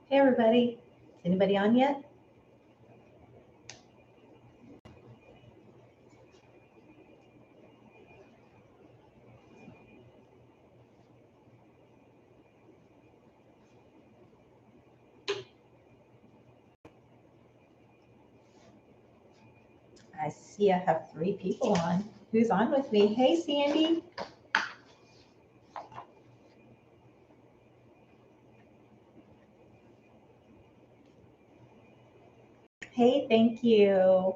Hey everybody, is anybody on yet? I see I have 3 people on. Who's on with me? Hey Sandy. Hey, thank you.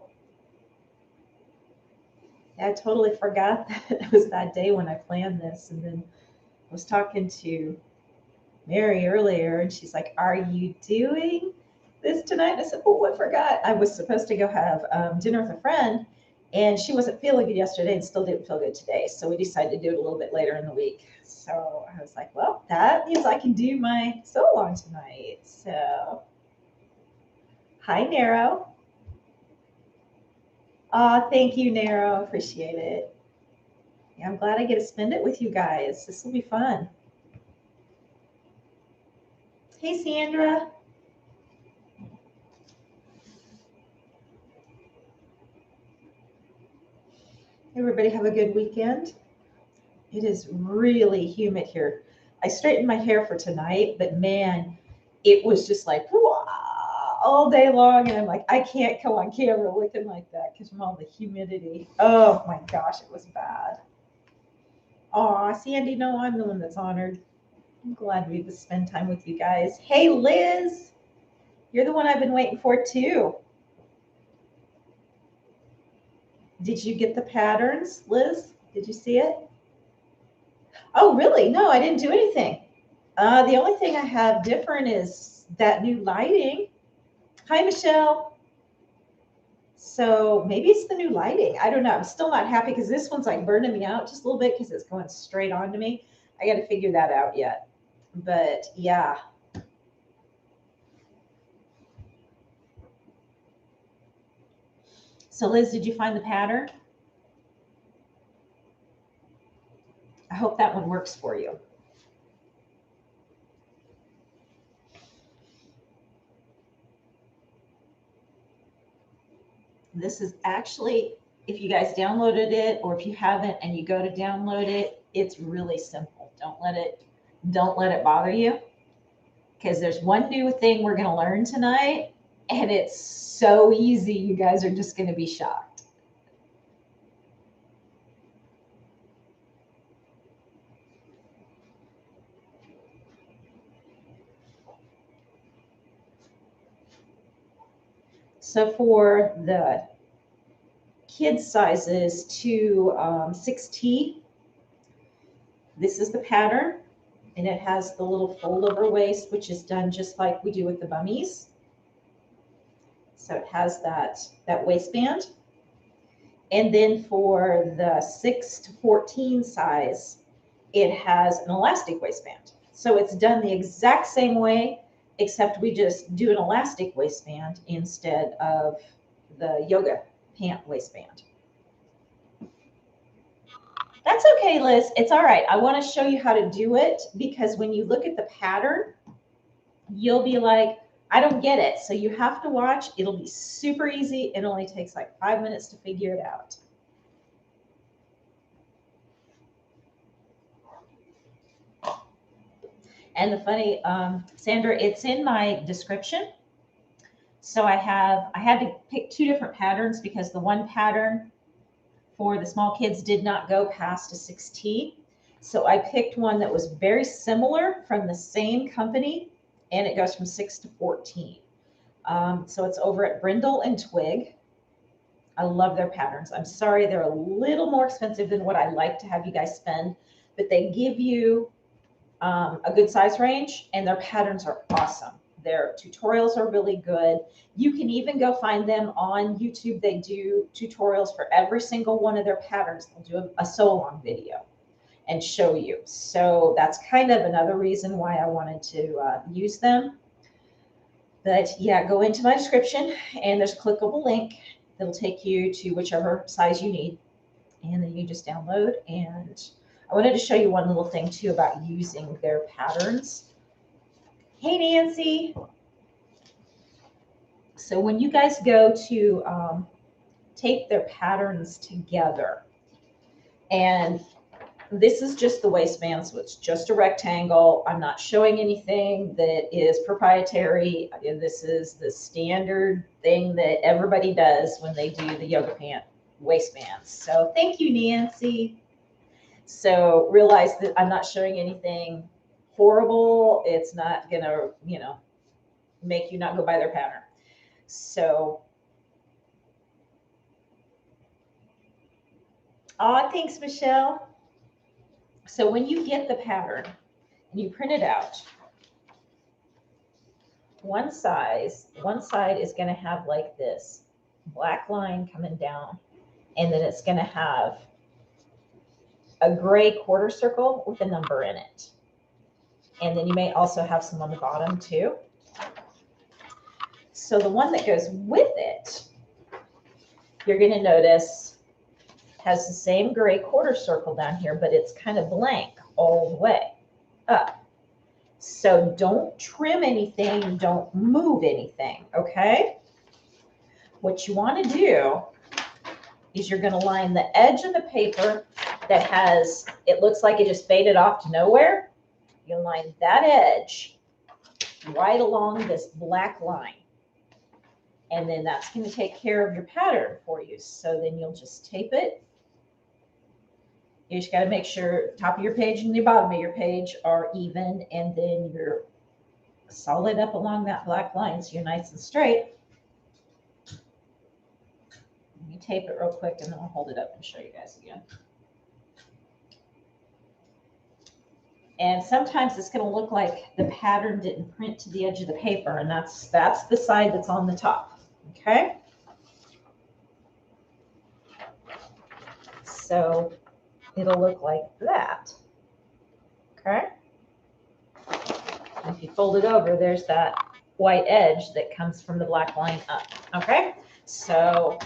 I totally forgot that it was that day when I planned this, and then I was talking to Mary earlier, and she's like, "Are you doing this tonight?" I said, "Oh, I forgot. I was supposed to go have dinner with a friend, and she wasn't feeling good yesterday, and still didn't feel good today. So we decided to do it a little bit later in the week." So I was like, "Well, that means I can do my so long tonight." So, hi, Narrow. Thank you, Narrow. Appreciate it. Yeah, I'm glad I get to spend it with you guys. This will be fun. Hey, Sandra. Everybody have a good weekend. It is really humid here. I straightened my hair for tonight, but man, it was just like all day long. And I'm like, I can't come on camera looking like that because from all the humidity. Oh my gosh, it was bad. Aw, Sandy, no, I'm the one that's honored. I'm glad we could spend time with you guys. Hey, Liz, you're the one I've been waiting for too. Did you get the patterns, Liz? Did you see it? Oh, really? No, I didn't do anything. The only thing I have different is that new lighting. Hi, Michelle. So maybe it's the new lighting. I don't know. I'm still not happy because this one's like burning me out just a little bit because it's going straight on to me. I got to figure that out yet. But yeah. So Liz, did you find the pattern? I hope that one works for you. This is actually, if you guys downloaded it or if you haven't and you go to download it, it's really simple. Don't let it bother you because there's one new thing we're going to learn tonight and it's so easy. You guys are just going to be shocked. So for the kids sizes to 6T, this is the pattern, and it has the little fold over waist, which is done just like we do with the bummies. So it has that waistband. And then for the 6 to 14 size, it has an elastic waistband. So it's done the exact same way, except we just do an elastic waistband instead of the yoga pant waistband. That's okay, Liz. It's all right. I want to show you how to do it because when you look at the pattern, you'll be like, I don't get it. So you have to watch. It'll be super easy. It only takes like 5 minutes to figure it out. And the funny, Sandra, it's in my description. So I had to pick 2 different patterns because the one pattern for the small kids did not go past a 6T. So I picked one that was very similar from the same company, and it goes from 6 to 14. So it's over at Brindle and Twig. I love their patterns. I'm sorry they're a little more expensive than what I like to have you guys spend, but they give you a good size range, and their patterns are awesome. Their tutorials are really good. You can even go find them on YouTube. They do tutorials for every single one of their patterns. They'll do a sew-along video and show you. So that's kind of another reason why I wanted to use them. But yeah, go into my description, and there's a clickable link that'll take you to whichever size you need. And then you just download. And I wanted to show you one little thing too about using their patterns. Hey, Nancy. So when you guys go to tape their patterns together, and this is just the waistband, so it's just a rectangle. I'm not showing anything that is proprietary. This is the standard thing that everybody does when they do the yoga pant waistbands. So thank you, Nancy. So realize that I'm not showing anything horrible. It's not gonna, make you not go buy their pattern. So, thanks, Michelle. So when you get the pattern and you print it out, one side is going to have like this black line coming down, and then it's going to have a gray quarter circle with a number in it. And then you may also have some on the bottom too. So the one that goes with it, you're going to notice has the same gray quarter circle down here, but it's kind of blank all the way up. So don't trim anything, don't move anything, okay? What you want to do is you're going to line the edge of the paper that has, it looks like it just faded off to nowhere. You line that edge right along this black line. And then that's going to take care of your pattern for you. So then you'll just tape it. You just got to make sure top of your page and the bottom of your page are even, and then you're solid up along that black line so you're nice and straight. Let me tape it real quick and then I'll hold it up and show you guys again. And sometimes it's going to look like the pattern didn't print to the edge of the paper, and that's the side that's on the top, okay? So it'll look like that, okay? If you fold it over, there's that white edge that comes from the black line up, okay? So,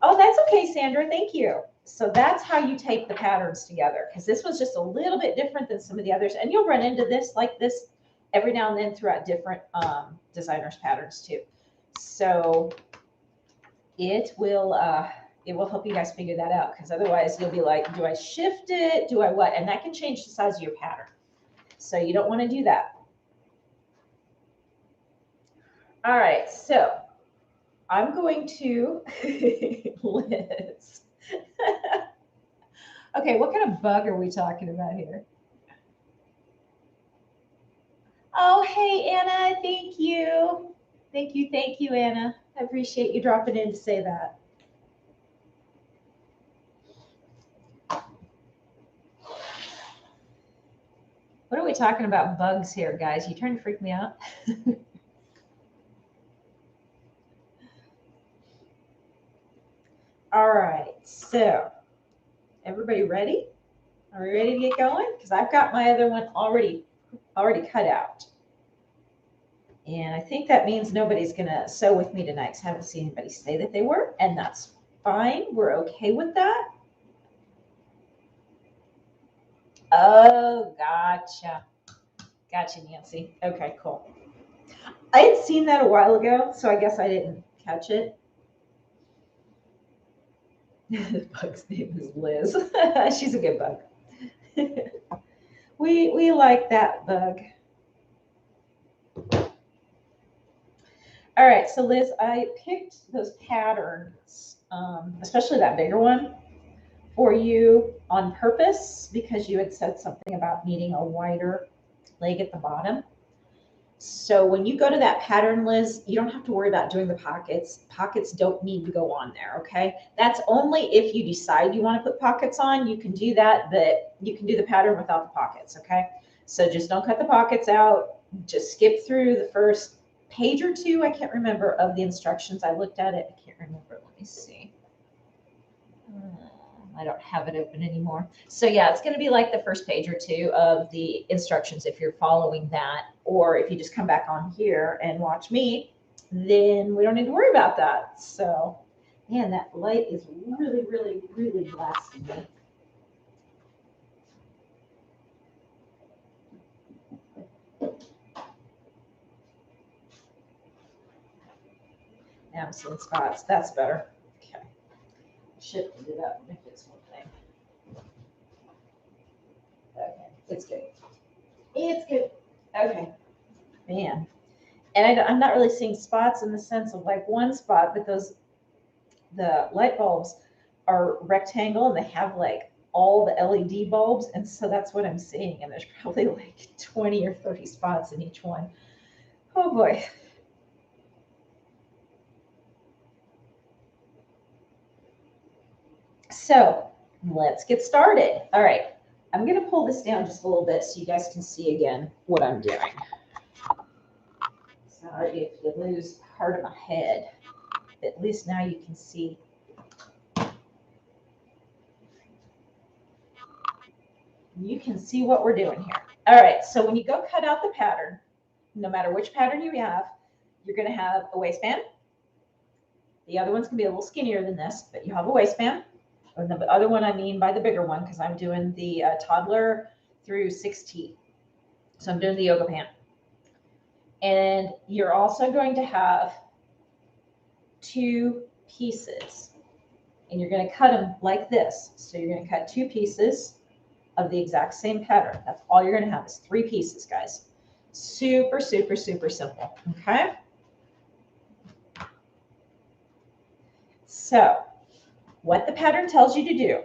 oh, that's okay, Sandra, thank you. So that's how you tape the patterns together, because this was just a little bit different than some of the others, and you'll run into this like this every now and then throughout different designers' patterns too. So it will help you guys figure that out, because otherwise you'll be like, do I shift it? Do I what? And that can change the size of your pattern. So you don't want to do that. All right, so I'm going to, Liz. Okay, what kind of bug are we talking about here? Oh, hey, Anna, thank you. Thank you, Anna. I appreciate you dropping in to say that. What are we talking about bugs here, guys? You trying to freak me out? All right, so everybody ready? Are we ready to get going? Because I've got my other one already cut out. And I think that means nobody's going to sew with me tonight, because I haven't seen anybody say that they were, and that's fine. We're okay with that. Oh, gotcha. Gotcha, Nancy. Okay, cool. I had seen that a while ago, so I guess I didn't catch it. The bug's name is Liz. She's a good bug. We like that bug. All right, so Liz, I picked those patterns, especially that bigger one, for you on purpose, because you had said something about needing a wider leg at the bottom. So when you go to that pattern, Liz, you don't have to worry about doing the pockets. Pockets don't need to go on there, okay? That's only if you decide you want to put pockets on. You can do that, but you can do the pattern without the pockets, okay? So just don't cut the pockets out. Just skip through the first page or two, I can't remember, of the instructions. I looked at it. I can't remember. Let me see. I don't have it open anymore. So yeah, it's going to be like the first page or two of the instructions if you're following that, or if you just come back on here and watch me, then we don't need to worry about that. So, man, that light is really, really, really blasting me. Now I'm seeing spots. That's better. Okay. Shifted it up. Let me fix one thing. Okay, it's good. It's good. Okay, man. And I'm not really seeing spots in the sense of like one spot, but the light bulbs are rectangle and they have like all the LED bulbs. And so that's what I'm seeing. And there's probably like 20 or 30 spots in each one. Oh boy. So let's get started. All right. I'm going to pull this down just a little bit so you guys can see again what I'm doing. Sorry if you lose part of my head. At least now you can see. You can see what we're doing here. All right, so when you go cut out the pattern, no matter which pattern you have, you're going to have a waistband. The other one's going to be a little skinnier than this, but you have a waistband. And the other one I mean by the bigger one because I'm doing the Toddler through 6T. So I'm doing the yoga pant. And you're also going to have 2 pieces. And you're going to cut them like this. So you're going to cut 2 pieces of the exact same pattern. That's all you're going to have is 3 pieces, guys. Super, super, super simple. Okay. So what the pattern tells you to do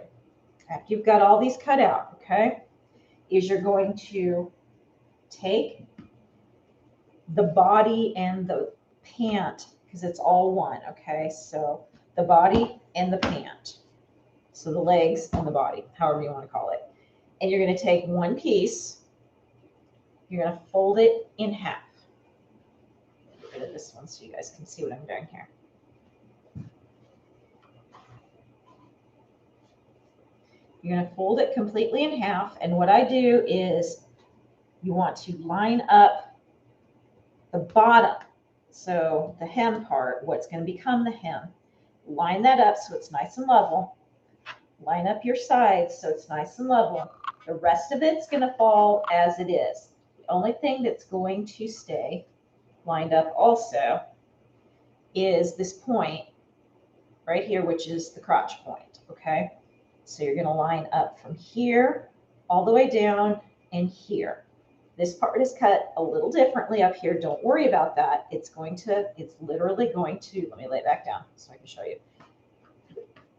after you've got all these cut out, okay, is you're going to take the body and the pant because it's all one. Okay. So the body and the pant. So the legs and the body, however you want to call it. And you're going to take one piece, you're going to fold it in half. Get rid of this one so you guys can see what I'm doing here. You're going to fold it completely in half. And what I do is you want to line up the bottom. So the hem part, what's going to become the hem. Line that up so it's nice and level. Line up your sides so it's nice and level. The rest of it's going to fall as it is. The only thing that's going to stay lined up also is this point right here, which is the crotch point, okay? So you're going to line up from here all the way down and here. This part is cut a little differently up here. Don't worry about that. It's literally going to, let me lay it back down so I can show you.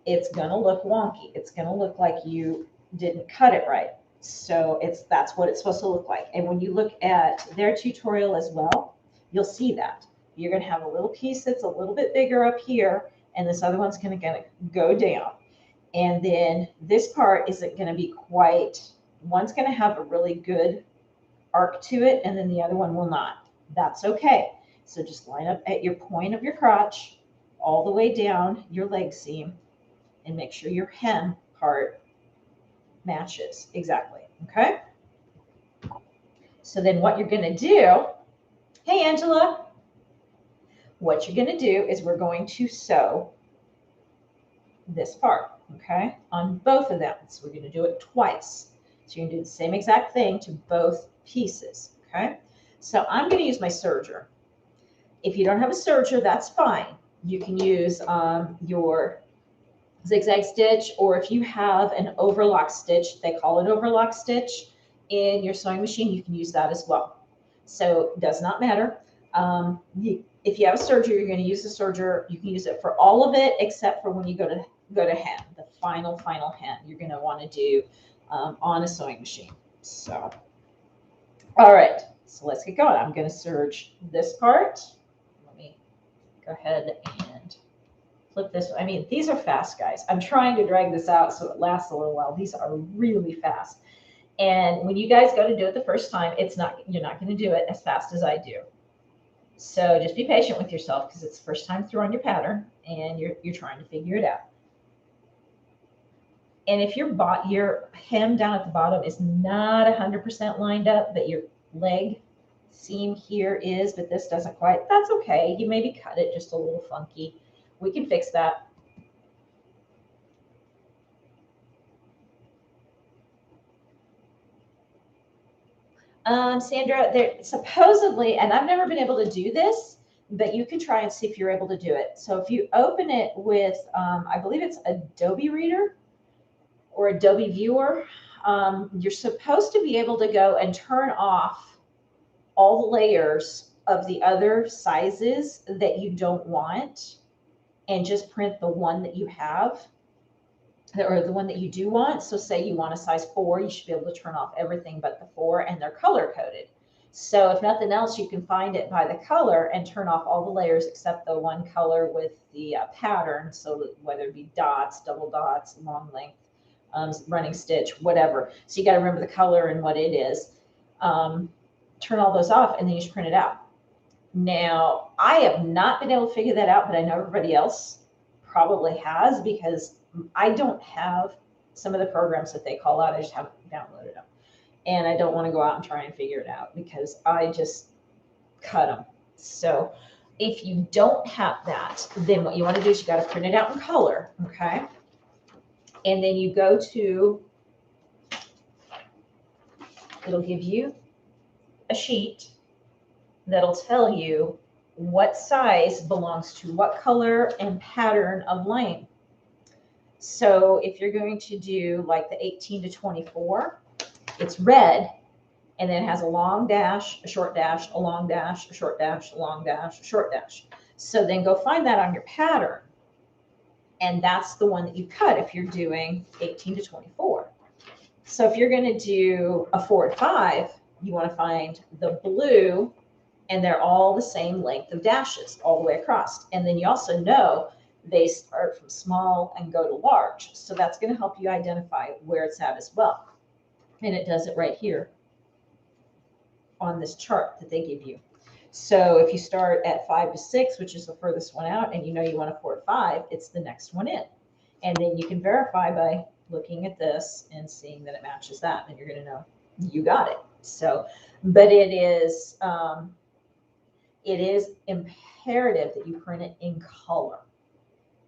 It's going to look wonky. It's going to look like you didn't cut it right. So that's what it's supposed to look like. And when you look at their tutorial as well, you'll see that. You're going to have a little piece that's a little bit bigger up here, and this other one's going to go down. And then this part isn't going to be quite, one's going to have a really good arc to it, and then the other one will not. That's okay. So just line up at your point of your crotch all the way down your leg seam and make sure your hem part matches exactly. Okay. So then what you're going to do, hey, Angela, what you're going to do is we're going to sew this part, okay, on both of them. So we're going to do it twice. So you're going to do the same exact thing to both pieces, okay? So I'm going to use my serger. If you don't have a serger, that's fine. You can use your zigzag stitch, or if you have an overlock stitch, they call it overlock stitch in your sewing machine, you can use that as well. So it does not matter. If you have a serger, you're going to use the serger. You can use it for all of it except for when you go to hem, the final hem. You're going to want to do on a sewing machine. So, all right. So let's get going. I'm going to serge this part. Let me go ahead and flip this. I mean, these are fast, guys. I'm trying to drag this out so it lasts a little while. These are really fast. And when you guys go to do it the first time, you're not going to do it as fast as I do. So just be patient with yourself because it's the first time through on your pattern and you're trying to figure it out. And if your hem down at the bottom is not 100% lined up, but your leg seam here is, but this doesn't quite, that's okay. You maybe cut it just a little funky. We can fix that. Sandra, there supposedly, and I've never been able to do this, but you can try and see if you're able to do it. So if you open it with, I believe it's Adobe Reader or Adobe Viewer, you're supposed to be able to go and turn off all the layers of the other sizes that you don't want and just print the one that you have, or the one that you do want. So say you want a size 4, you should be able to turn off everything but the 4, and they're color coded. So if nothing else, you can find it by the color and turn off all the layers except the one color with the pattern. So that whether it be dots, double dots, long length, running stitch, whatever. So you got to remember the color and what it is. Turn all those off, and then you just print it out. Now, I have not been able to figure that out, but I know everybody else probably has, because I don't have some of the programs that they call out. I just haven't downloaded them. And I don't want to go out and try and figure it out because I just cut them. So if you don't have that, then what you want to do is you got to print it out in color, okay? And then you go to, it'll give you a sheet that'll tell you what size belongs to what color and pattern of line. So if you're going to do like the 18 to 24, it's red, and then it has a long dash, a short dash, a long dash, a short dash, a long dash, a short dash. So then go find that on your pattern, and that's the one that you cut if you're doing 18 to 24. So if you're going to do a 4 to 5, you want to find the blue, and they're all the same length of dashes all the way across. And then you also know they start from small and go to large. So that's going to help you identify where it's at as well. And it does it right here on this chart that they give you. So if you start at 5 to 6, which is the furthest one out, and you know you want a 4 to 5, it's the next one in. And then you can verify by looking at this and seeing that it matches that, and you're going to know you got it. So, but it is imperative that you print it in color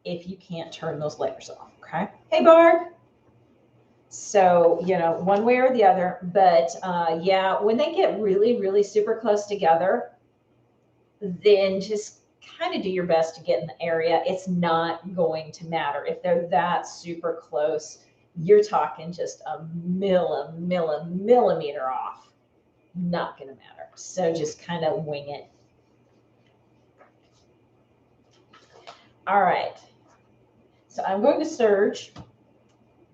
if you can't turn those layers off, okay? Hey, Barb. So, you know, one way or the other, but yeah, when they get really, really super close together, then just kind of do your best to get in the area. It's not going to matter. If they're that super close, you're talking just a millimeter off. Not going to matter. So just kind of wing it. All right. So I'm going to serge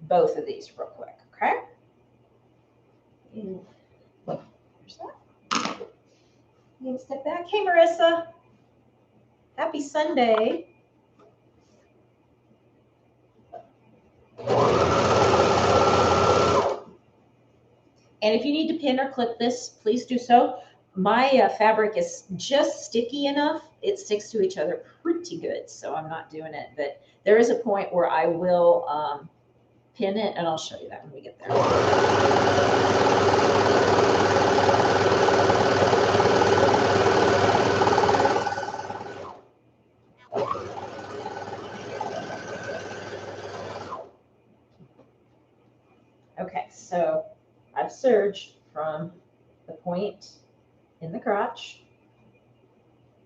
both of these real quick, okay? Look, there's that. You can step back. Hey, Marissa. Happy Sunday. And if you need to pin or clip this, please do so. My fabric is just sticky enough. It sticks to each other pretty good, so I'm not doing it. But there is a point where I will pin it, and I'll show you that when we get there. Okay, so I've serged from the point in the crotch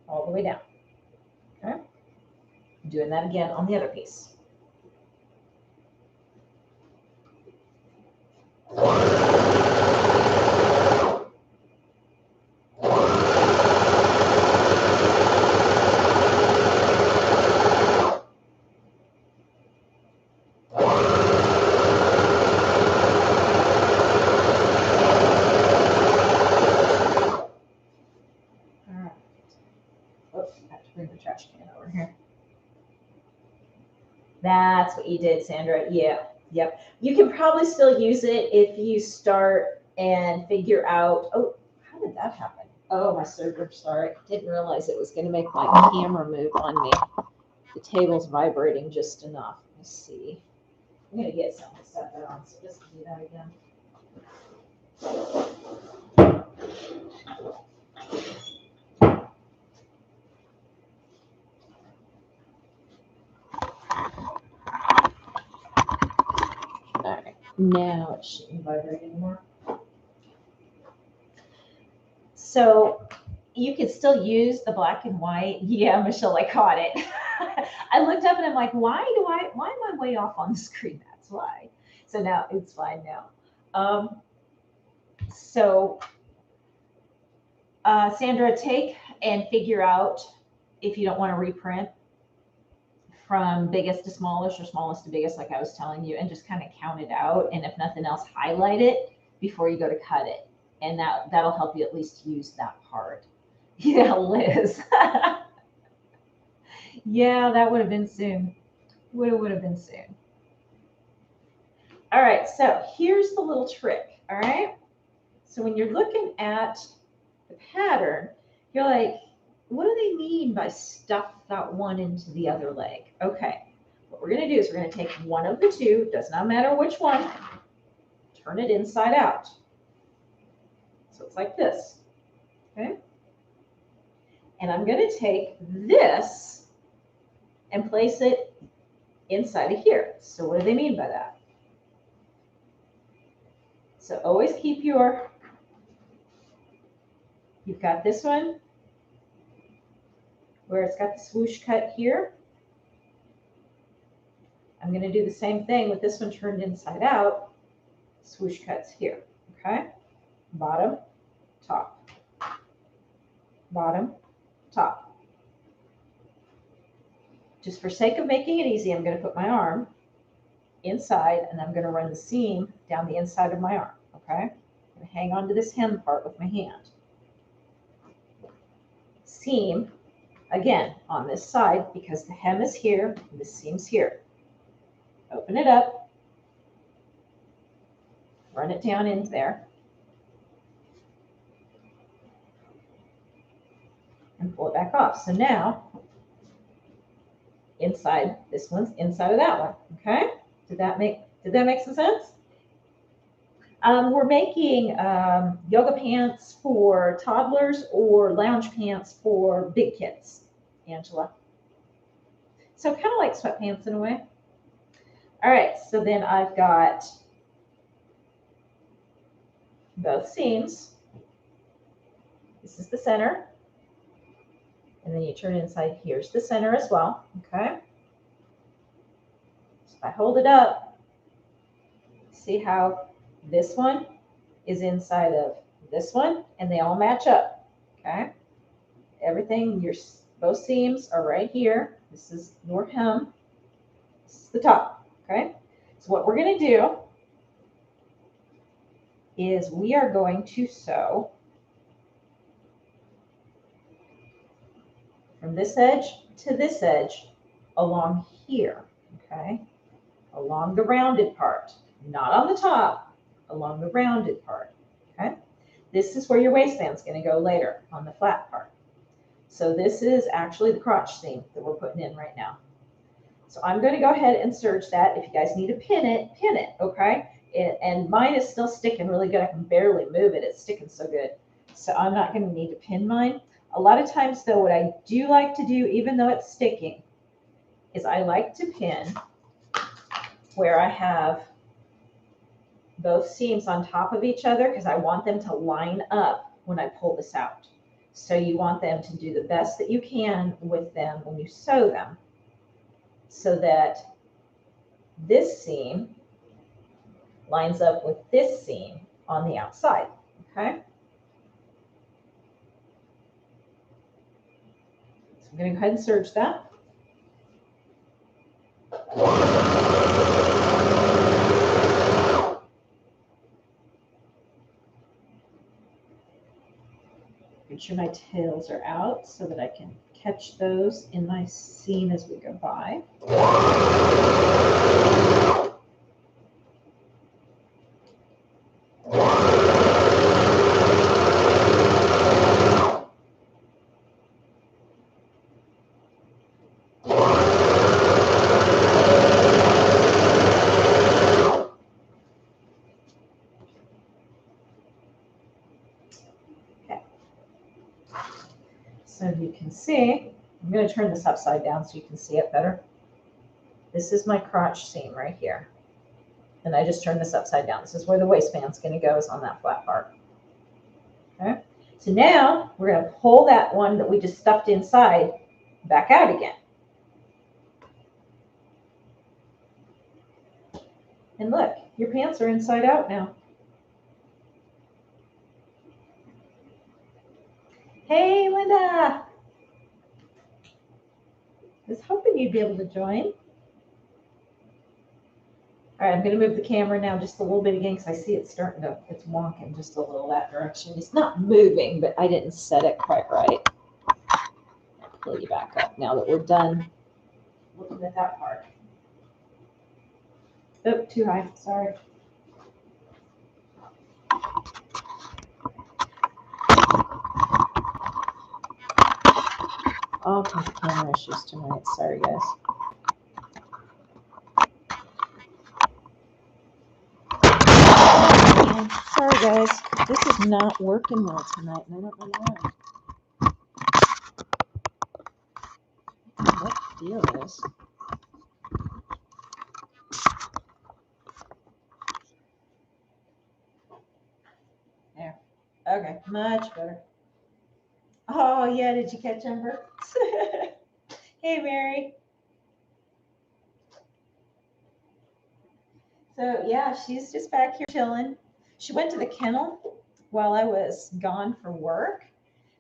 all the way down. Okay, I'm doing that again on the other piece. That's what you did, Sandra. Yeah, yep. You can probably still use it if you start and figure out, oh, how did that happen? Oh, my serger, sorry. Didn't realize it was going to make my camera move on me. The table's vibrating just enough. Let's see. I'm going to get something to set that on, so just do that again. All right, now it shouldn't vibrate anymore. So you could still use the black and white. Yeah, Michelle, I caught it. I looked up and I'm like, why am I way off on the screen? That's why. So now it's fine now. So Sandra, take and figure out if you don't want to reprint from biggest to smallest or smallest to biggest, like I was telling you, and just kind of count it out. And if nothing else, highlight it before you go to cut it. And that'll help you at least use that part. Yeah, Liz. Yeah, that would have been soon. Would have been soon. All right, so here's the little trick, all right? So when you're looking at the pattern, you're like, what do they mean by stuff that one into the other leg? Okay, what we're gonna do is we're gonna take one of the two, does not matter which one, turn it inside out. So it's like this, okay? And I'm gonna take this and place it inside of here. So what do they mean by that? So always keep you've got this one where it's got the swoosh cut here. I'm going to do the same thing with this one turned inside out. Swoosh cuts here, okay? Bottom, top, bottom, top. Just for sake of making it easy, I'm going to put my arm inside and I'm going to run the seam down the inside of my arm, okay? I'm going to hang on to this hem part with my hand. Seam, again, on this side, because the hem is here, and the seam's here. Open it up, run it down into there, and pull it back off. So now, inside, this one's inside of that one, okay? Did that make some sense? We're making yoga pants for toddlers or lounge pants for big kids, Angela. So kind of like sweatpants in a way. All right, so then I've got both seams. This is the center. And then you turn inside, here's the center as well, okay? So if I hold it up, see how this one is inside of this one, and they all match up, okay? Everything, both seams are right here. This is your hem. This is the top, okay? So what we're going to do is we are going to sew from this edge to this edge along here, okay? Along the rounded part, not on the top, along the rounded part, okay? This is where your waistband's going to go later on the flat part. So this is actually the crotch seam that we're putting in right now. So I'm going to go ahead and serge that. If you guys need to pin it, okay? And mine is still sticking really good. I can barely move it. It's sticking so good. So I'm not going to need to pin mine. A lot of times, though, what I do like to do, even though it's sticking, is I like to pin where I have both seams on top of each other because I want them to line up when I pull this out. So you want them to do the best that you can with them when you sew them so that this seam lines up with this seam on the outside, okay? So I'm going to go ahead and serge that. Make sure my tails are out so that I can catch those in my seam as we go by. So you can see, I'm going to turn this upside down so you can see it better. This is my crotch seam right here. And I just turned this upside down. This is where the waistband's going to go, is on that flat part. Okay. So now we're going to pull that one that we just stuffed inside back out again. And look, your pants are inside out now. Hey, Linda. I was hoping you'd be able to join. All right, I'm going to move the camera now just a little bit again because I see it's starting to, it's wonking just a little that direction. It's not moving, but I didn't set it quite right. I'll pull you back up now that we're done looking at that part. Oh, too high, sorry. All kinds of camera issues tonight, sorry guys. Sorry guys, this is not working well tonight, and I don't know why. What the deal is? There. Okay, much better. Oh yeah, did you catch Ember? Hey Mary. So yeah, she's just back here chilling. She went to the kennel while I was gone for work.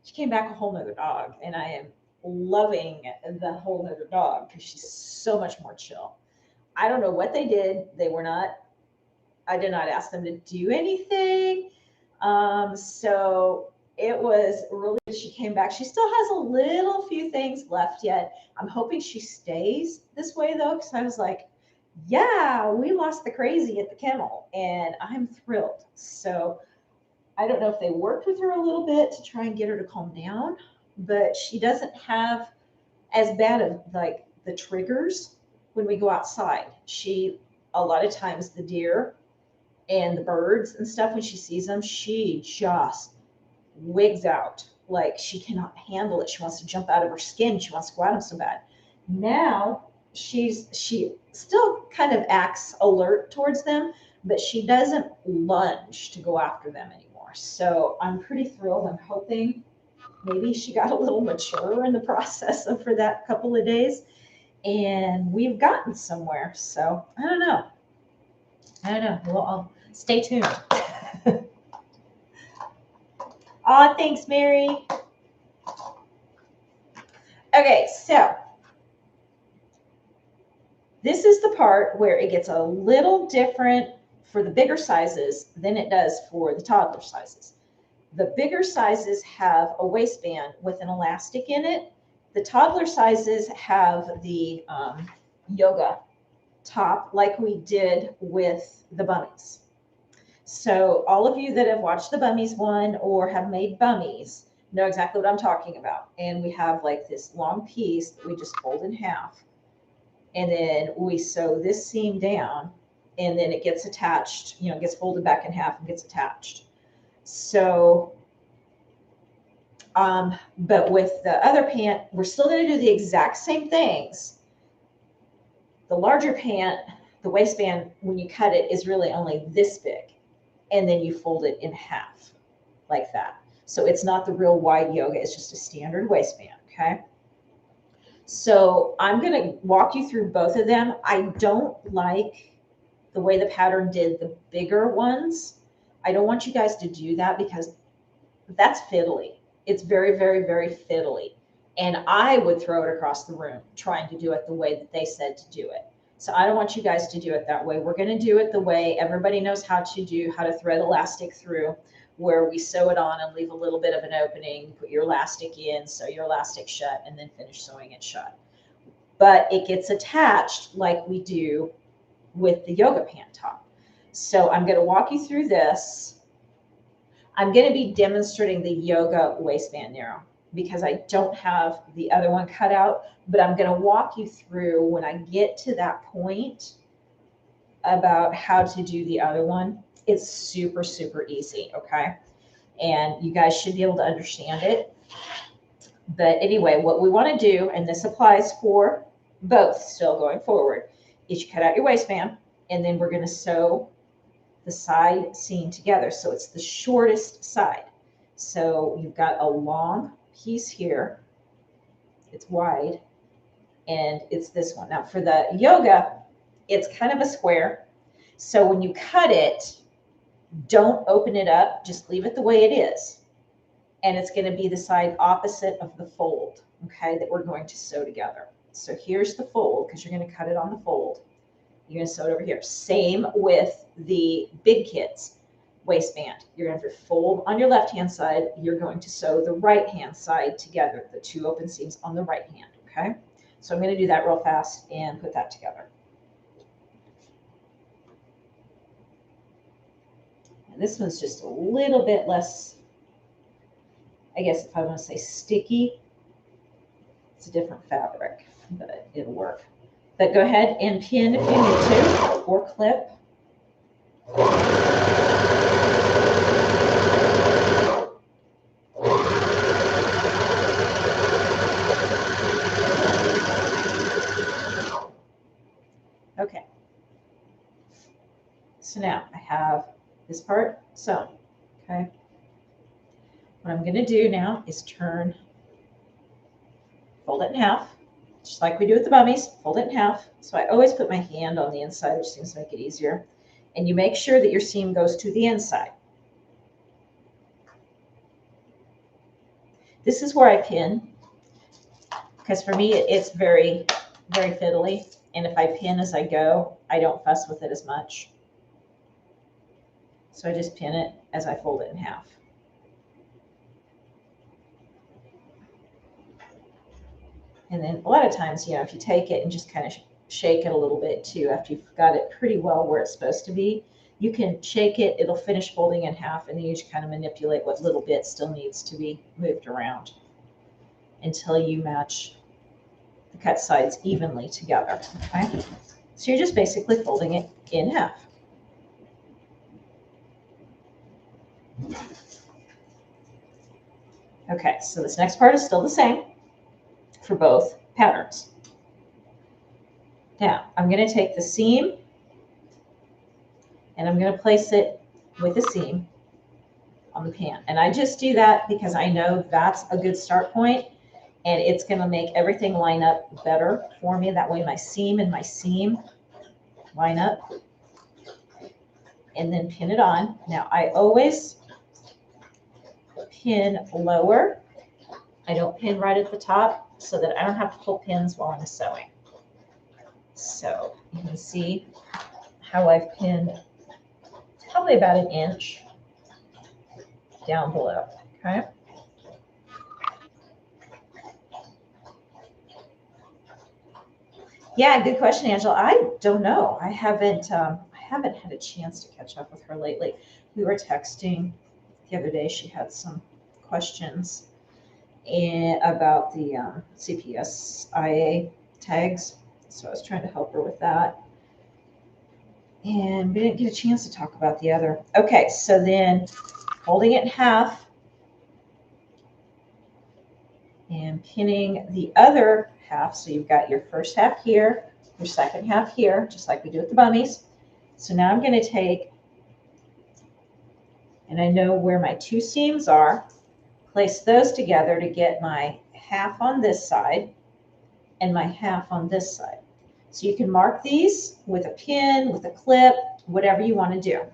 She came back a whole nother dog, and I am loving the whole nother dog because she's so much more chill. I don't know what they did. I did not ask them to do anything. So it was really, she came back. She still has a little few things left yet. I'm hoping she stays this way though, because I was like, yeah, we lost the crazy at the kennel, and I'm thrilled. So I don't know if they worked with her a little bit to try and get her to calm down, but she doesn't have as bad of like the triggers when we go outside. A lot of times the deer and the birds and stuff, when she sees them, she just wigs out. Like she cannot handle it. She wants to jump out of her skin. She wants to go at them so bad. Now she still kind of acts alert towards them, but she doesn't lunge to go after them anymore. So I'm pretty thrilled. I'm hoping maybe she got a little mature in the process of for that couple of days, and we've gotten somewhere. So I don't know. Well, I'll stay tuned. Oh, thanks, Mary. Okay, so this is the part where it gets a little different for the bigger sizes than it does for the toddler sizes. The bigger sizes have a waistband with an elastic in it. The toddler sizes have the yoga top like we did with the bummies. So all of you that have watched the bummies one or have made bummies know exactly what I'm talking about. And we have like this long piece that we just fold in half. And then we sew this seam down, and then it gets attached, it gets folded back in half and gets attached. So, but with the other pant, we're still going to do the exact same things. The larger pant, the waistband, when you cut it, is really only this big. And then you fold it in half like that. So it's not the real wide yoga. It's just a standard waistband, okay? So I'm going to walk you through both of them. I don't like the way the pattern did the bigger ones. I don't want you guys to do that because that's fiddly. It's very, very, very fiddly. And I would throw it across the room trying to do it the way that they said to do it. So I don't want you guys to do it that way. We're going to do it the way everybody knows how to thread elastic through, where we sew it on and leave a little bit of an opening, put your elastic in, sew your elastic shut, and then finish sewing it shut. But it gets attached like we do with the yoga pant top. So I'm going to walk you through this. I'm going to be demonstrating the yoga waistband narrow because I don't have the other one cut out, but I'm going to walk you through when I get to that point about how to do the other one. It's super, super easy, okay? And you guys should be able to understand it. But anyway, what we want to do, and this applies for both still going forward, is you cut out your waistband, and then we're going to sew the side seam together. So it's the shortest side. So you've got a long piece here. It's wide, and it's this one. Now for the yoga, it's kind of a square. So when you cut it, don't open it up. Just leave it the way it is. And it's going to be the side opposite of the fold, okay, that we're going to sew together. So here's the fold, because you're going to cut it on the fold. You're going to sew it over here. Same with the big kids waistband. You're going to have to fold on your left-hand side. You're going to sew the right-hand side together, the two open seams on the right hand, okay? So I'm going to do that real fast and put that together. And this one's just a little bit less, I guess if I want to say sticky, it's a different fabric, but it'll work. But go ahead and pin if you need to, or clip. Okay. So now I have this part sewn, okay? What I'm going to do now is turn, fold it in half, just like we do with the bummies, fold it in half. So I always put my hand on the inside, which seems to make it easier. And you make sure that your seam goes to the inside. This is where I pin, because for me, it's very, very fiddly. And if I pin as I go, I don't fuss with it as much. So I just pin it as I fold it in half. And then a lot of times, you know, if you take it and just kind of shake it a little bit too, after you've got it pretty well where it's supposed to be, you can shake it, it'll finish folding in half, and then you just kind of manipulate what little bit still needs to be moved around until you match the cut sides evenly together, okay? So you're just basically folding it in half. Okay, so this next part is still the same for both patterns. Now, I'm going to take the seam and I'm going to place it with a seam on the pan. And I just do that because I know that's a good start point, and it's going to make everything line up better for me. That way my seam and my seam line up, and then pin it on. Now, I always pin lower. I don't pin right at the top so that I don't have to pull pins while I'm sewing. So you can see how I've pinned probably about an inch down below, okay? Yeah, good question, Angela. I don't know. I haven't had a chance to catch up with her lately. We were texting the other day. She had some questions about the CPSIA tags, so I was trying to help her with that. And we didn't get a chance to talk about the other. Okay, so then folding it in half and pinning the other half. So you've got your first half here, your second half here, just like we do with the bummies. So now I'm going to take, and I know where my two seams are, place those together to get my half on this side and my half on this side. So you can mark these with a pin, with a clip, whatever you want to do.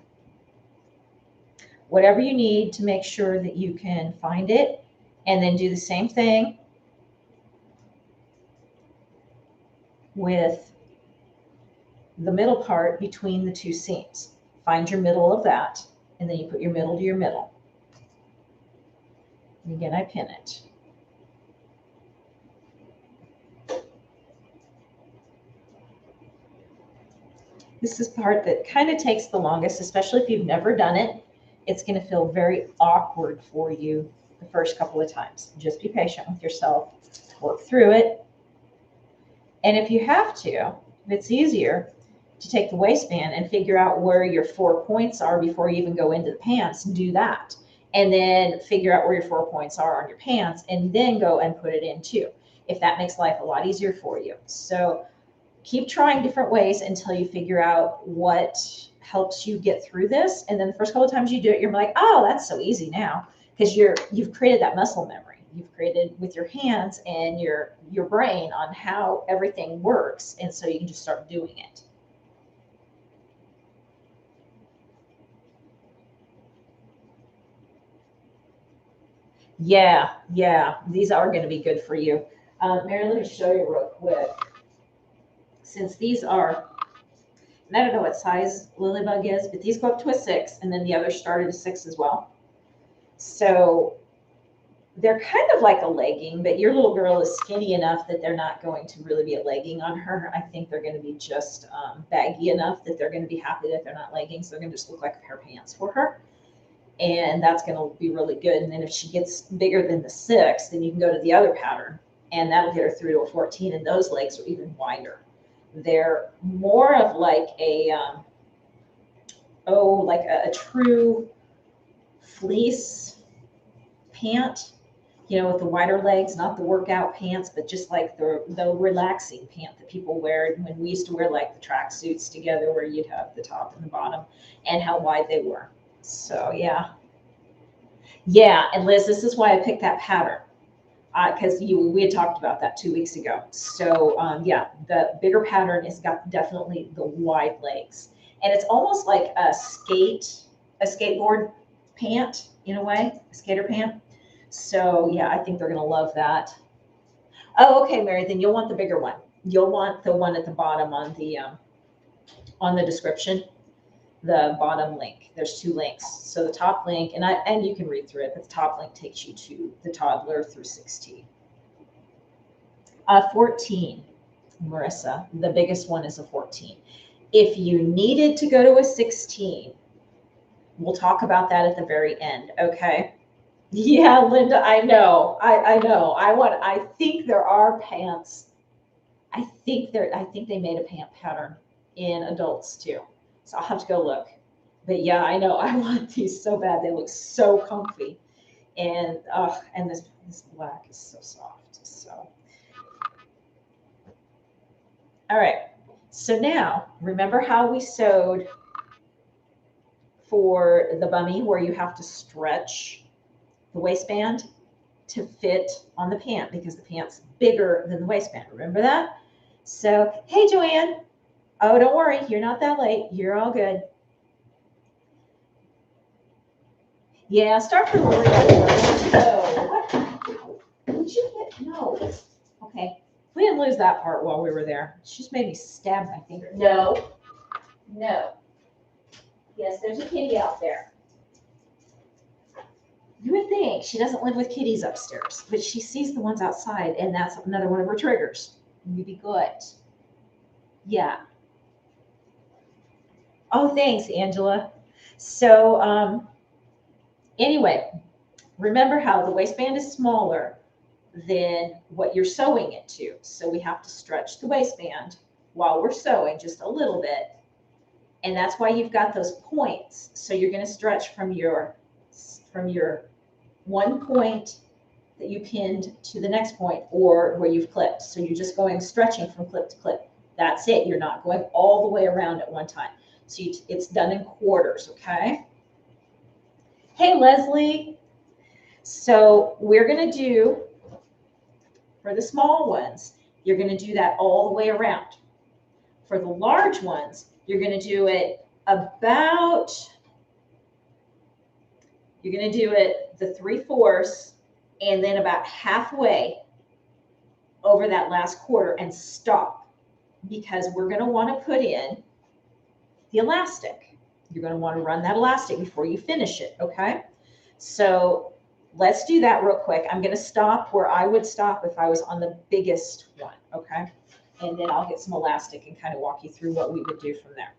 Whatever you need to make sure that you can find it, and then do the same thing with the middle part between the two seams. Find your middle of that, and then you put your middle to your middle. And again, I pin it. This is the part that kind of takes the longest, especially if you've never done it. It's going to feel very awkward for you the first couple of times. Just be patient with yourself, work through it. And if you have to, if it's easier to take the waistband and figure out where your 4 points are before you even go into the pants, do that. And then figure out where your 4 points are on your pants, and then go and put it in too, if that makes life a lot easier for you. So keep trying different ways until you figure out what helps you get through this. And then the first couple of times you do it, you're like, oh, that's so easy now. because you've created that muscle memory. You've created with your hands and your brain on how everything works, and so you can just start doing it. Yeah, these are going to be good for you. Mary, let me show you real quick. Since these are, and I don't know what size Lilybug is, but these go up to a 6, and then the others start at a 6 as well. So they're kind of like a legging, but your little girl is skinny enough that they're not going to really be a legging on her. I think they're going to be just baggy enough that they're going to be happy that they're not leggings. They're going to just look like a pair of pants for her. And that's going to be really good. And then if she gets bigger than the 6, then you can go to the other pattern, and that'll get her through to a 14. And those legs are even wider. They're more of like a, like a true fleece pant, you know, with the wider legs, not the workout pants, but just like the relaxing pant that people wear when we used to wear like the track suits together, where you'd have the top and the bottom, and how wide they were. So yeah. And Liz, this is why I picked that pattern, because we had talked about that 2 weeks ago. So yeah, the bigger pattern has got definitely the wide legs, and it's almost like a skateboard pant in a way, a skater pant. So yeah, I think they're going to love that. Oh, okay, Mary, then you'll want the bigger one. You'll want the one at the bottom on the description, the bottom link. There's 2 links. So the top link, and you can read through it, but the top link takes you to the toddler through 16. 14, Marissa, the biggest one is a 14. If you needed to go to a 16, we'll talk about that at the very end, okay? Yeah, Linda, I know. I know. I think there are pants. I think they made a pant pattern in adults too. So I'll have to go look. But yeah, I know. I want these so bad. They look so comfy. And this black is so soft. So all right. So now remember how we sewed for the bummy, where you have to stretch the waistband to fit on the pant because the pant's bigger than the waistband. Remember that? So, hey, Joanne. Oh, don't worry. You're not that late. You're all good. Yeah, start from the first. No. What? Did you get? No. Okay. We didn't lose that part while we were there. She just made me stab my finger. No. Yes, there's a kitty out there. You would think she doesn't live with kitties upstairs, but she sees the ones outside, and that's another one of her triggers. You'd be good. Yeah. Oh, thanks, Angela. So anyway, remember how the waistband is smaller than what you're sewing it to. So we have to stretch the waistband while we're sewing just a little bit. And that's why you've got those points. So you're going to stretch from your one point that you pinned to the next point, or where you've clipped. So you're just going stretching from clip to clip. That's it. You're not going all the way around at one time. So it's done in quarters, okay? Hey, Leslie. So we're going to do, for the small ones, you're going to do that all the way around. For the large ones, you're going to do it about, you're going to do it the 3/4 and then about halfway over that last quarter and stop, because we're going to want to put in the elastic. You're going to want to run that elastic before you finish it, okay? So let's do that real quick. I'm going to stop where I would stop if I was on the biggest one, okay? And then I'll get some elastic and kind of walk you through what we would do from there.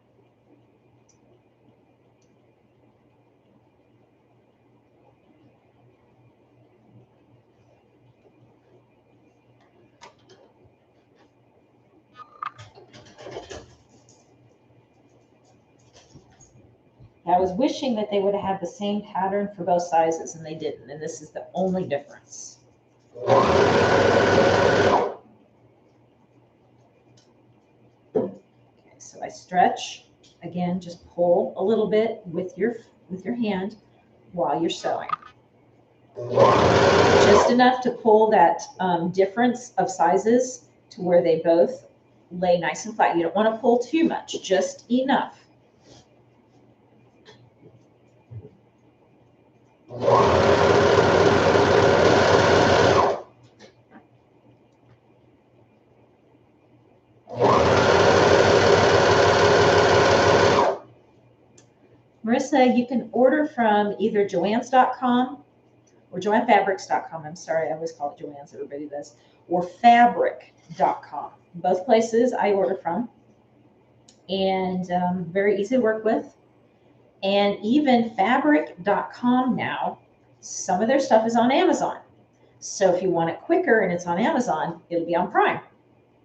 I was wishing that they would have had the same pattern for both sizes, and they didn't, and this is the only difference. Okay, so I stretch. Again, just pull a little bit with your hand while you're sewing. Just enough to pull that difference of sizes to where they both lay nice and flat. You don't want to pull too much, just enough. Marissa, you can order from either Joann's.com or JoannFabrics.com. I'm sorry, I always call it Joann's, everybody does, or Fabric.com. Both places I order from, and very easy to work with. And even Fabric.com now, some of their stuff is on Amazon. So if you want it quicker and it's on Amazon, it'll be on Prime.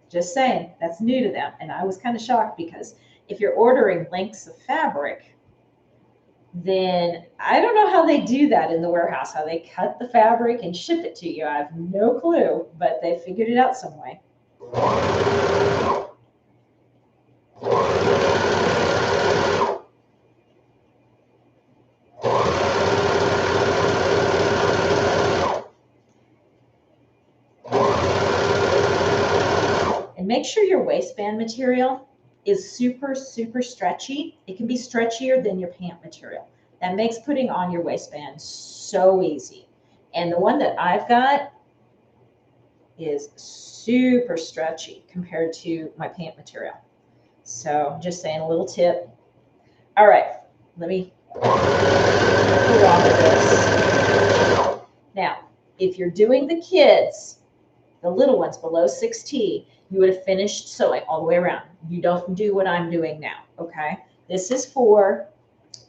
Just saying, that's new to them. And I was kind of shocked because if you're ordering lengths of fabric, then I don't know how they do that in the warehouse, how they cut the fabric and ship it to you. I have no clue, but they figured it out some way. And make sure your waistband material is super, super stretchy. It can be stretchier than your pant material. That makes putting on your waistband so easy. And the one that I've got is super stretchy compared to my pant material. So just saying, a little tip. All right, let me pull off of this. Now, if you're doing the kids, the little ones below 6T, you would have finished sewing all the way around. You don't do what I'm doing now, okay? This is for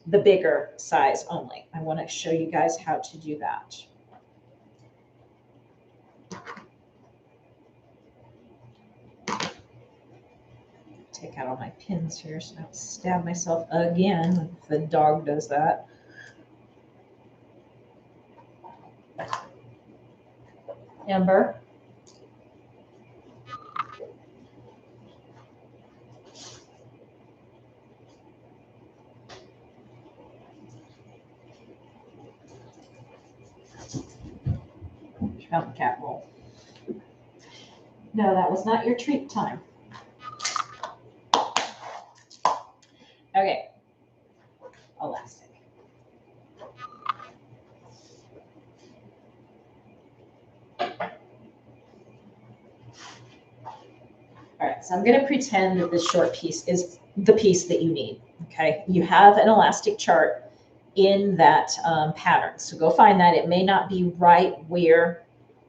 the bigger size only. I want to show you guys how to do that. Take out all my pins here so I don't stab myself again if the dog does that. Amber. Found the cat roll. No, that was not your treat time. Okay. Elastic. All right, so I'm going to pretend that this short piece is the piece that you need, okay? You have an elastic chart in that pattern, so go find that. It may not be right where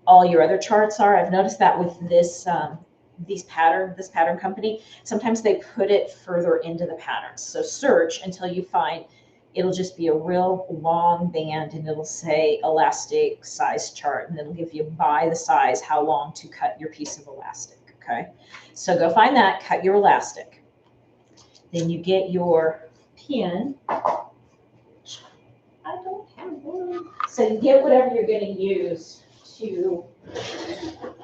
all your other charts are. I've noticed that with this this pattern company, sometimes they put it further into the patterns. So search until you find, it'll just be a real long band and it'll say elastic size chart, and it'll give you by the size how long to cut your piece of elastic, okay? So go find that, cut your elastic. Then you get your pin. I don't have one. So you get whatever you're going to use to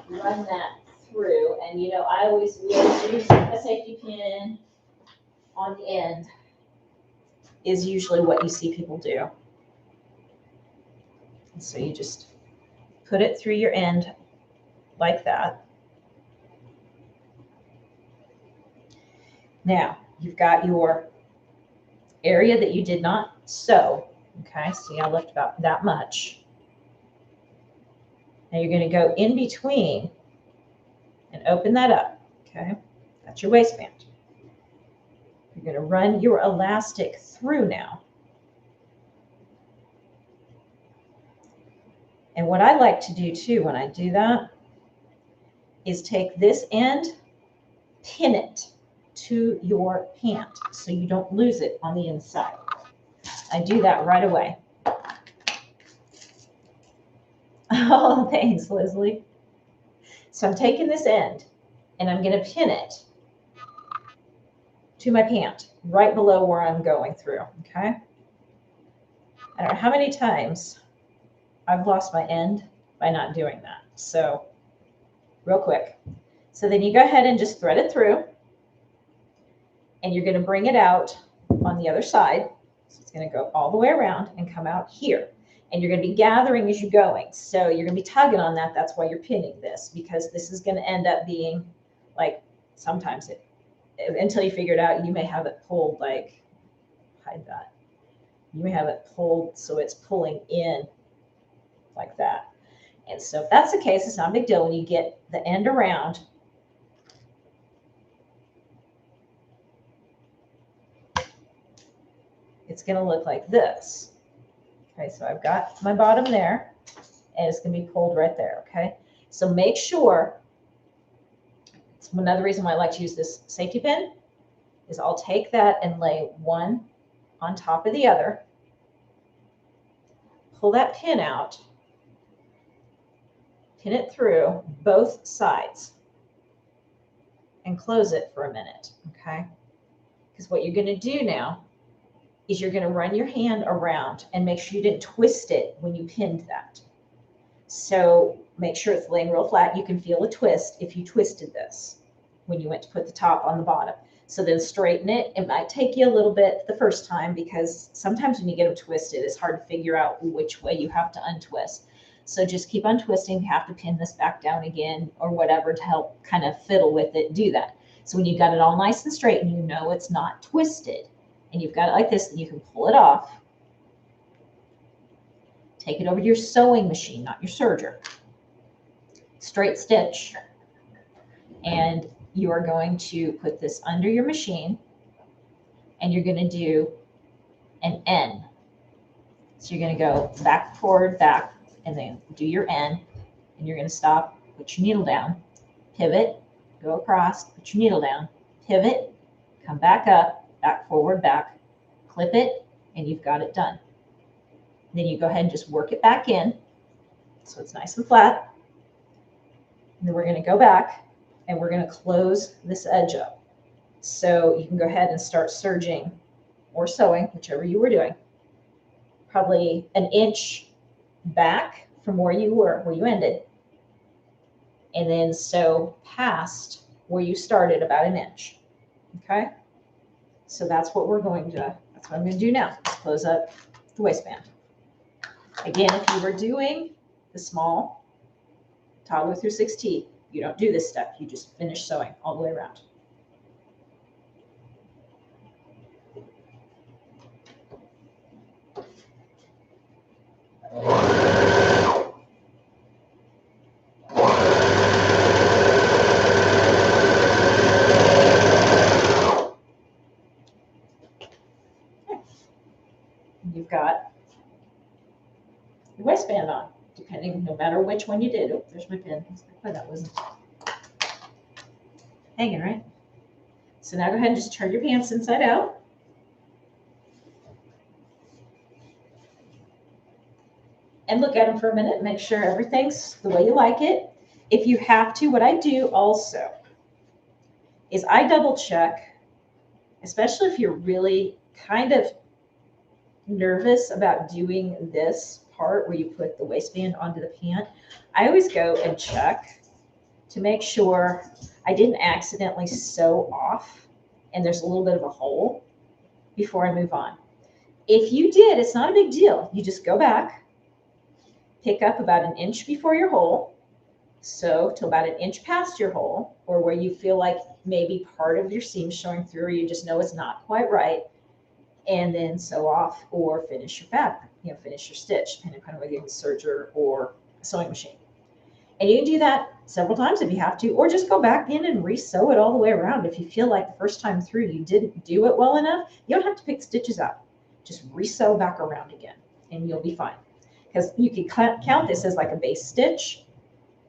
run that through. And, you know, I always will use a safety pin on the end is usually what you see people do. And so you just put it through your end like that. Now, you've got your area that you did not sew. Okay, see, I left about that much. Now you're going to go in between and open that up. Okay, that's your waistband. You're going to run your elastic through now. And what I like to do too when I do that is take this end, pin it to your pant so you don't lose it on the inside. I do that right away. Oh, thanks, Leslie. So I'm taking this end and I'm going to pin it to my pant right below where I'm going through, okay? I don't know how many times I've lost my end by not doing that. So real quick. So then you go ahead and just thread it through, and you're going to bring it out on the other side. So it's going to go all the way around and come out here. and you're going to be gathering as you're going. So you're going to be tugging on that. That's why you're pinning this, because this is going to end up being like, sometimes until you figure it out, you may have it pulled like, hide that. You may have it pulled so it's pulling in like that. And so if that's the case, it's not a big deal. When you get the end around, it's going to look like this. Okay, so I've got my bottom there, and it's going to be pulled right there, okay? So make sure, it's another reason why I like to use this safety pin, is I'll take that and lay one on top of the other, pull that pin out, pin it through both sides, and close it for a minute, okay? Because what you're going to do now is you're going to run your hand around and make sure you didn't twist it when you pinned that. So make sure it's laying real flat. You can feel a twist if you twisted this when you went to put the top on the bottom. So then straighten it. It might take you a little bit the first time, because sometimes when you get them twisted, it's hard to figure out which way you have to untwist. So just keep untwisting. You have to pin this back down again or whatever to help kind of fiddle with it. Do that. So when you've got it all nice and straight and you know it's not twisted, and you've got it like this, then you can pull it off. Take it over to your sewing machine, not your serger. Straight stitch. And you are going to put this under your machine, and you're going to do an N. So you're going to go back, forward, back, and then do your N. And you're going to stop, put your needle down, pivot, go across, put your needle down, pivot, come back up, back, forward, back, clip it, and you've got it done. Then you go ahead and just work it back in so it's nice and flat. And then we're going to go back and we're going to close this edge up. So you can go ahead and start serging or sewing, whichever you were doing, probably an inch back from where you were, where you ended, and then sew past where you started about an inch. Okay? So that's what I'm going to do now. Let's close up the waistband. Again, if you were doing the small toddler through 6T, you don't do this step. You just finish sewing all the way around. You've got your waistband on, depending, no matter which one you did. Oh, there's my pin. Oh, that wasn't hanging, right? So now go ahead and just turn your pants inside out. And look at them for a minute, make sure everything's the way you like it. If you have to, what I do also is I double check, especially if you're really kind of nervous about doing this part where you put the waistband onto the pant. I always go and check to make sure I didn't accidentally sew off and there's a little bit of a hole before I move on. If you did, it's not a big deal. You just go back, pick up about an inch before your hole, sew to about an inch past your hole, or where you feel like maybe part of your seam showing through, or you just know it's not quite right, and then sew off or finish your fabric, finish your stitch, depending on whether you have a serger or a sewing machine. And you can do that several times if you have to, or just go back in and re-sew it all the way around. If you feel like the first time through you didn't do it well enough, you don't have to pick stitches out. Just re-sew back around again, and you'll be fine. Because you can count this as like a base stitch,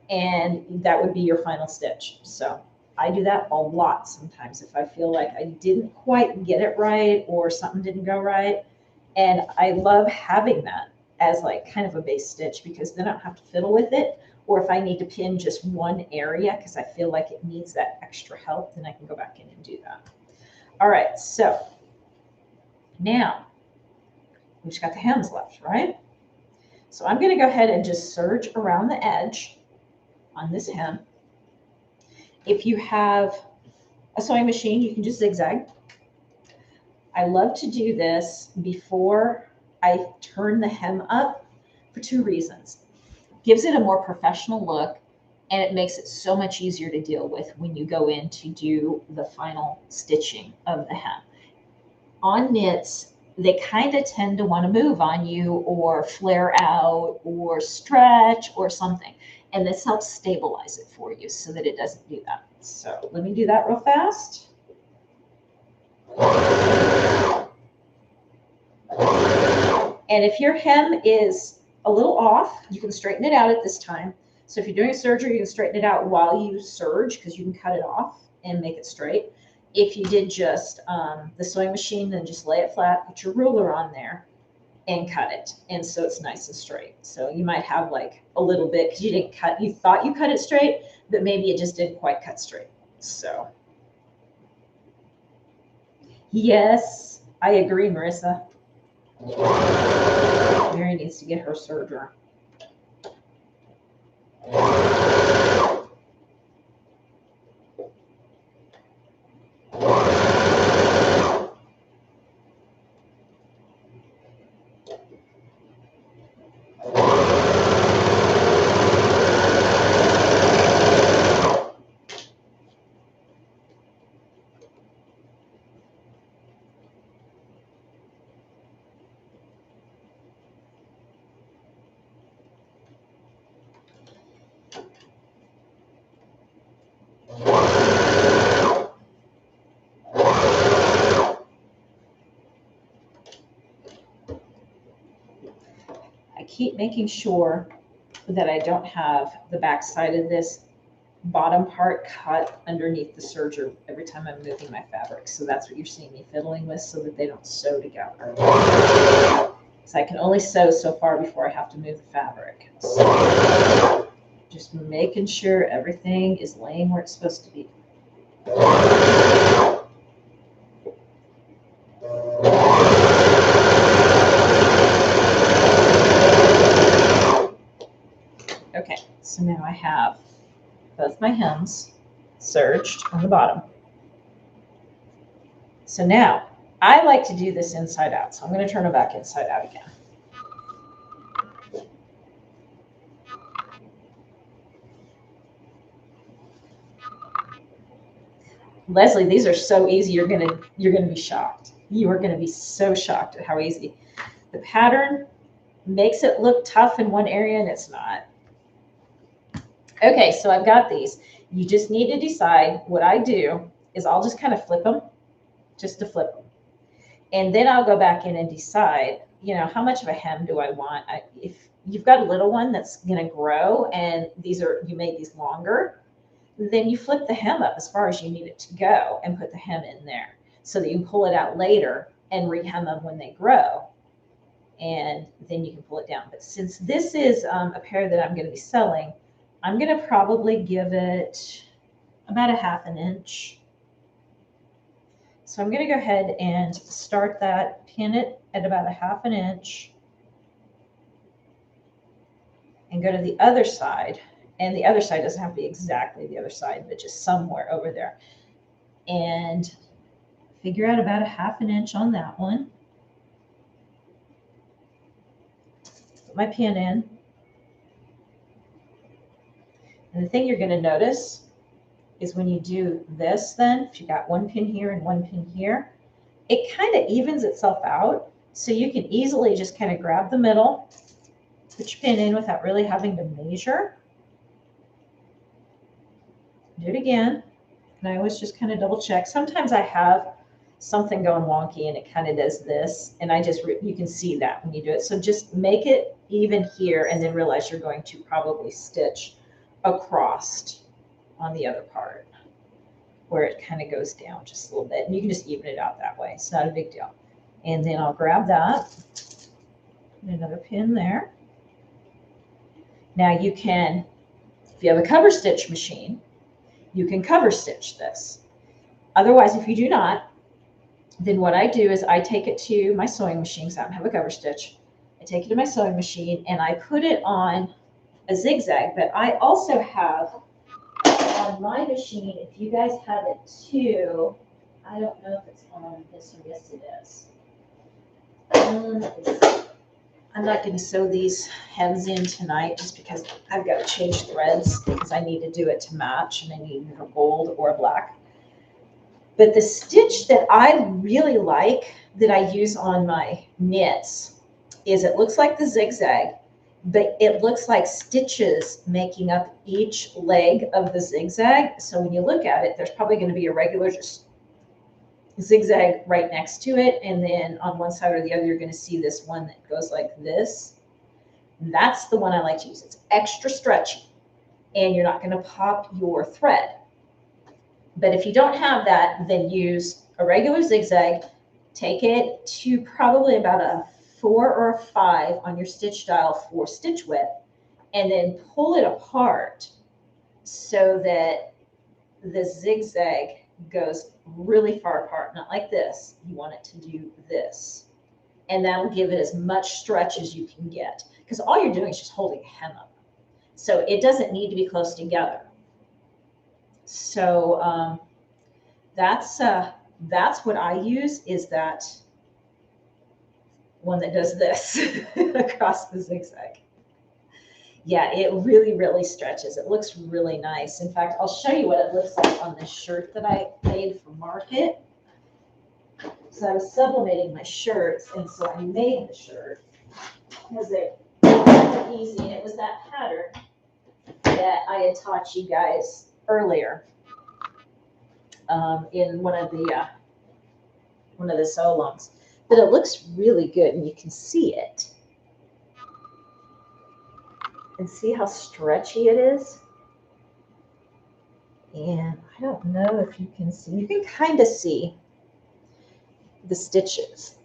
and that would be your final stitch. So I do that a lot sometimes if I feel like I didn't quite get it right or something didn't go right. And I love having that as like kind of a base stitch, because then I don't have to fiddle with it. Or if I need to pin just one area because I feel like it needs that extra help, then I can go back in and do that. All right, so now we just got the hems left, right? So I'm going to go ahead and just serge around the edge on this hem. If you have a sewing machine, you can just zigzag. I love to do this before I turn the hem up for 2 reasons. Gives it a more professional look, and it makes it so much easier to deal with when you go in to do the final stitching of the hem. On knits, they kind of tend to want to move on you or flare out or stretch or something. And this helps stabilize it for you so that it doesn't do that. So let me do that real fast. And if your hem is a little off, you can straighten it out at this time. So if you're doing a serger, you can straighten it out while you serge because you can cut it off and make it straight. If you did just the sewing machine, then just lay it flat, put your ruler on there and cut it. And so it's nice and straight. So you might have like a little bit because you didn't cut, you thought you cut it straight, but maybe it just didn't quite cut straight. So yes, I agree, Marissa. Mary needs to get her serger. I keep making sure that I don't have the back side of this bottom part cut underneath the serger every time I'm moving my fabric. So that's what you're seeing me fiddling with so that they don't sew together. So I can only sew so far before I have to move the fabric. So just making sure everything is laying where it's supposed to be. Okay, so now I have both my hems serged on the bottom. So now I like to do this inside out. So I'm going to turn it back inside out again. Leslie, these are so easy. You're gonna be shocked. You are gonna be so shocked at how easy. The pattern makes it look tough in one area and it's not. Okay, so I've got these. You just need to decide. What I do is I'll just kind of flip them, just to flip them. And then I'll go back in and decide, you know, how much of a hem do I want? If you've got a little one that's gonna grow and you made these longer, then you flip the hem up as far as you need it to go and put the hem in there so that you can pull it out later and rehem them when they grow. And then you can pull it down. But since this is a pair that I'm going to be selling, I'm going to probably give it about a 1/2 inch. So I'm going to go ahead and start that, pin it at about a 1/2 inch and go to the other side. And the other side doesn't have to be exactly the other side, but just somewhere over there. And figure out about a 1/2 inch on that one. Put my pin in. And the thing you're going to notice is when you do this, then, if you got one pin here and one pin here, it kind of evens itself out. So you can easily just kind of grab the middle, put your pin in without really having to measure. Do it again. And I always just kind of double check. Sometimes I have something going wonky and it kind of does this. And you can see that when you do it. So just make it even here and then realize you're going to probably stitch across on the other part where it kind of goes down just a little bit. And you can just even it out that way. It's not a big deal. And then I'll grab that. Put another pin there. Now you can, if you have a cover stitch machine, you can cover stitch this. Otherwise, if you do not, then what I do is I take it to my sewing machine, because I don't have a cover stitch. I take it to my sewing machine and I put it on a zigzag, but I also have on my machine, if you guys have it too, I don't know if it's on this or yes it is. I'm not going to sew these hems in tonight just because I've got to change threads because I need to do it to match and I need either gold or black. But the stitch that I really like that I use on my knits is it looks like the zigzag, but it looks like stitches making up each leg of the zigzag. So when you look at it, there's probably going to be a regular just zigzag right next to it. And then on one side or the other, you're going to see this one that goes like this. And that's the one I like to use. It's extra stretchy and you're not going to pop your thread. But if you don't have that, then use a regular zigzag. Take it to probably about a 4 or a 5 on your stitch dial for stitch width, and then pull it apart so that the zigzag goes really far apart, not like this. You want it to do this. And that'll give it as much stretch as you can get, because all you're doing is just holding a hem up. So it doesn't need to be close together. So that's what I use, is that one that does this across the zigzag. Yeah, it really, really stretches. It looks really nice. In fact, I'll show you what it looks like on this shirt that I made for market. So I was sublimating my shirts, and so I made the shirt because it was easy, and it was that pattern that I had taught you guys earlier in one of the sew-alongs. But it looks really good, and you can see it. And see how stretchy it is? And I don't know if you can see. You can kind of see the stitches.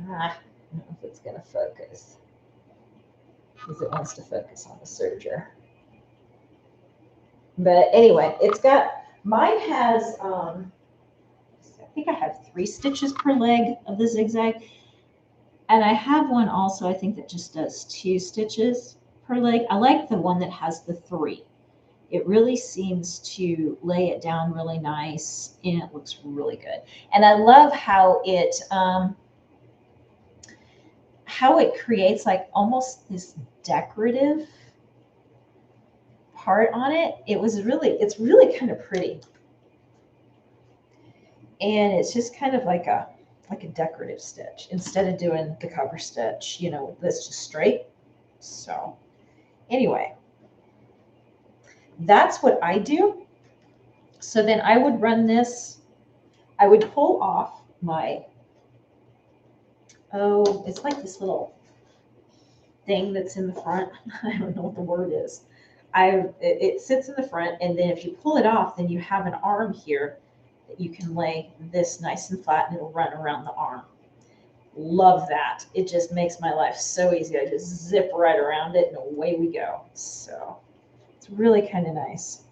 I don't know if it's going to focus, because it wants to focus on the serger. But anyway, it's got, mine has, I think I have 3 stitches per leg of the zigzag. And I have one also, I think, that just does 2 stitches per leg. I like the one that has the 3. It really seems to lay it down really nice, and it looks really good. And I love how it creates like almost this decorative part on it. It's really kind of pretty. And it's just kind of like a decorative stitch instead of doing the cover stitch, you know, that's just straight. So anyway, that's what I do. So then I would run this, I would pull off my, it's like this little thing that's in the front. I don't know what the word is. It sits in the front, and then if you pull it off, then you have an arm here that you can lay this nice and flat, and it'll run around the arm. Love that. It just makes my life so easy. I just zip right around it and away we go. So it's really kind of nice.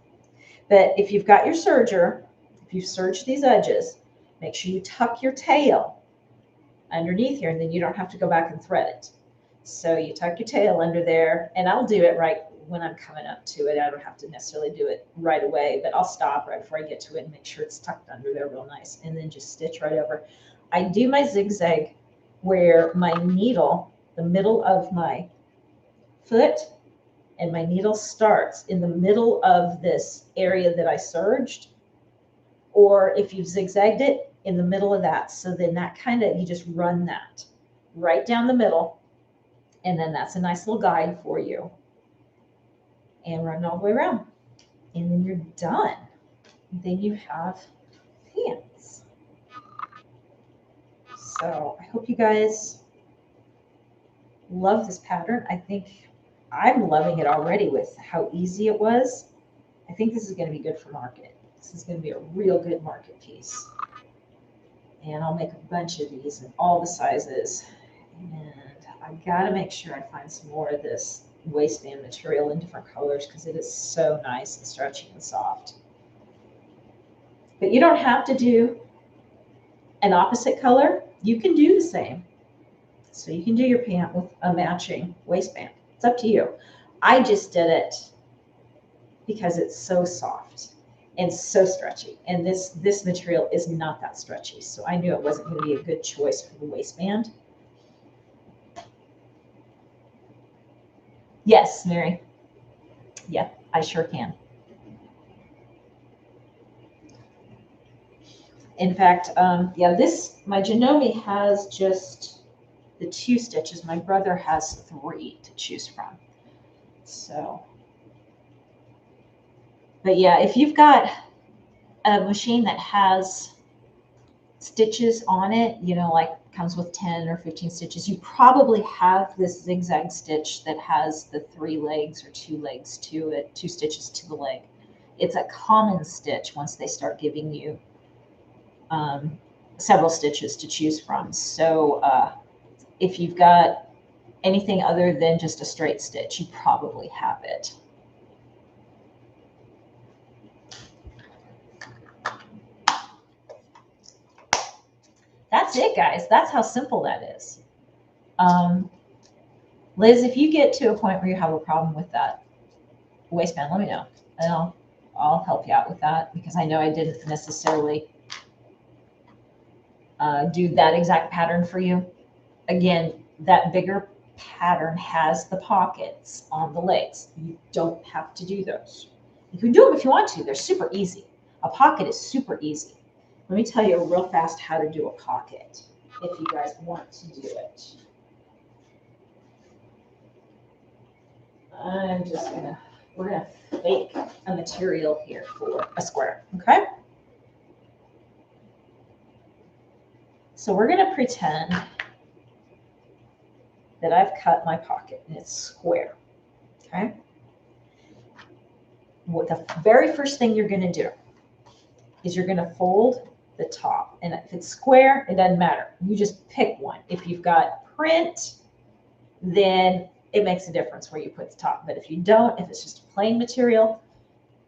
But if you've got your serger, if you've serged these edges, make sure you tuck your tail underneath here, and then you don't have to go back and thread it. So you tuck your tail under there, and I'll do it right when I'm coming up to it. I don't have to necessarily do it right away, but I'll stop right before I get to it and make sure it's tucked under there real nice, and then just stitch right over. I do my zigzag where my needle, the middle of my foot, and my needle starts in the middle of this area that I serged, or if you've zigzagged it, in the middle of that. So then that kind of, you just run that right down the middle, and then that's a nice little guide for you. And run all the way around. And then you're done. Then you have pants. So I hope you guys love this pattern. I think I'm loving it already with how easy it was. I think this is going to be good for market. This is going to be a real good market piece. And I'll make a bunch of these in all the sizes. And I got to make sure I find some more of this waistband material in different colors, because it is so nice and stretchy and soft. But you don't have to do an opposite color. You can do the same. So you can do your pant with a matching waistband. It's up to you. I just did it because it's so soft and so stretchy. And this material is not that stretchy. So I knew it wasn't going to be a good choice for the waistband. Yes, Mary. Yeah, I sure can. In fact, yeah, my Janome has just the 2 stitches. My brother has 3 to choose from. So, but yeah, if you've got a machine that has stitches on it, you know, like comes with 10 or 15 stitches, you probably have this zigzag stitch that has the 3 legs or 2 legs to it, 2 stitches to the leg. It's a common stitch once they start giving you several stitches to choose from. So if you've got anything other than just a straight stitch, you probably have it. That's it, guys. That's how simple that is. Liz, if you get to a point where you have a problem with that waistband, let me know, and I'll help you out with that, because I know I didn't necessarily do that exact pattern for you. Again, that bigger pattern has the pockets on the legs. You don't have to do those. You can do them if you want to. They're super easy. A pocket is super easy. Let me tell you real fast how to do a pocket if you guys want to do it. We're gonna fake a material here for a square, okay? So we're gonna pretend that I've cut my pocket and it's square, okay? What the very first thing you're gonna do is you're gonna fold the top, and if it's square, it doesn't matter. You just pick one. If you've got print, then it makes a difference where you put the top. But if you don't, if it's just a plain material,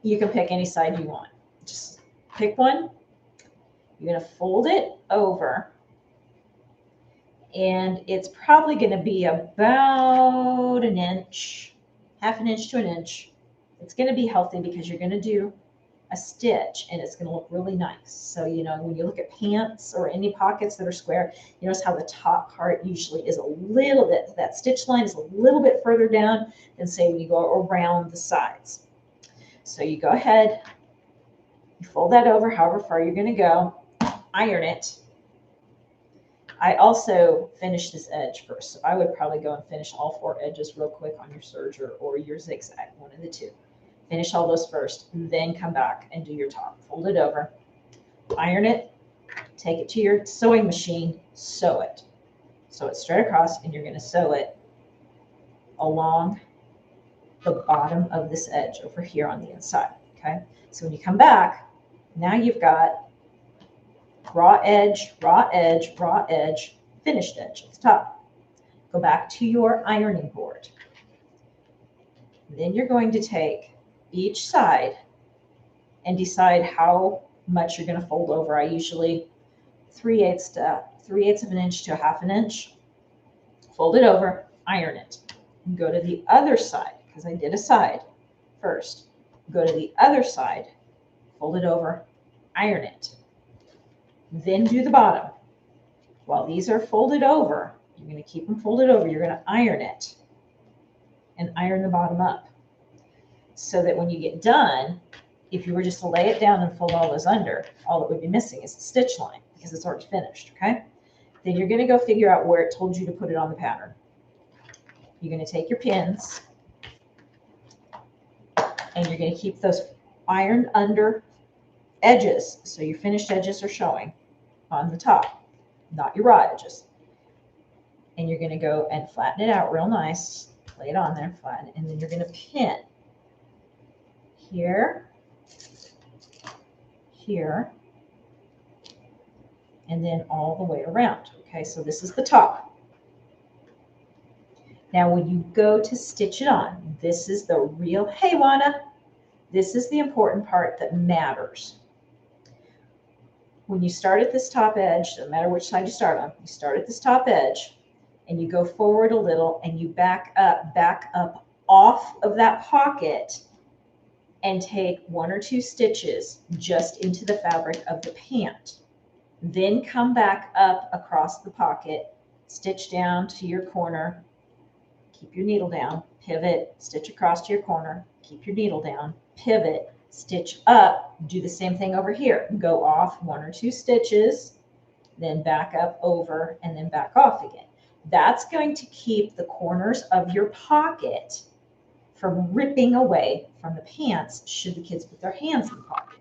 you can pick any side you want. Just pick one. You're gonna fold it over, and it's probably gonna be about an inch, half an inch to an inch. It's gonna be healthy because you're gonna do a stitch and it's gonna look really nice. So, you know, when you look at pants or any pockets that are square, you notice how the top part usually is a little bit, that stitch line is a little bit further down than say when you go around the sides. So you go ahead, you fold that over however far you're gonna go, iron it. I also finish this edge first. So I would probably go and finish all 4 edges real quick on your serger or your zigzag, one of the two. Finish all those first, then come back and do your top. Fold it over, iron it, take it to your sewing machine, sew it. Sew it straight across, and you're gonna sew it along the bottom of this edge over here on the inside, okay? So when you come back, now you've got raw edge, raw edge, raw edge, finished edge at the top. Go back to your ironing board. Then you're going to take each side and decide how much you're going to fold over. I usually 3/8 of an inch to a half an inch. Fold it over, iron it. Go to the other side, because I did a side first. Go to the other side, fold it over, iron it. Then do the bottom. While these are folded over, you're going to keep them folded over. You're going to iron it and iron the bottom up, so that when you get done, if you were just to lay it down and fold all those under, all that would be missing is the stitch line because it's already finished, okay? Then you're going to go figure out where it told you to put it on the pattern. You're going to take your pins and you're going to keep those ironed under edges, so your finished edges are showing on the top, not your raw edges. And you're going to go and flatten it out real nice, lay it on there, flatten it, and then you're going to pin here, here, and then all the way around. Okay, so this is the top. Now when you go to stitch it on, this is the real, hey Juana, this is the important part that matters. When you start at this top edge, no matter which side you start on, you start at this top edge and you go forward a little and you back up off of that pocket and take 1 or 2 stitches just into the fabric of the pant. Then come back up across the pocket, stitch down to your corner, keep your needle down, pivot, stitch across to your corner, keep your needle down, pivot, stitch up, do the same thing over here. Go off 1 or 2 stitches, then back up over, and then back off again. That's going to keep the corners of your pocket from ripping away from the pants should the kids put their hands in the pocket.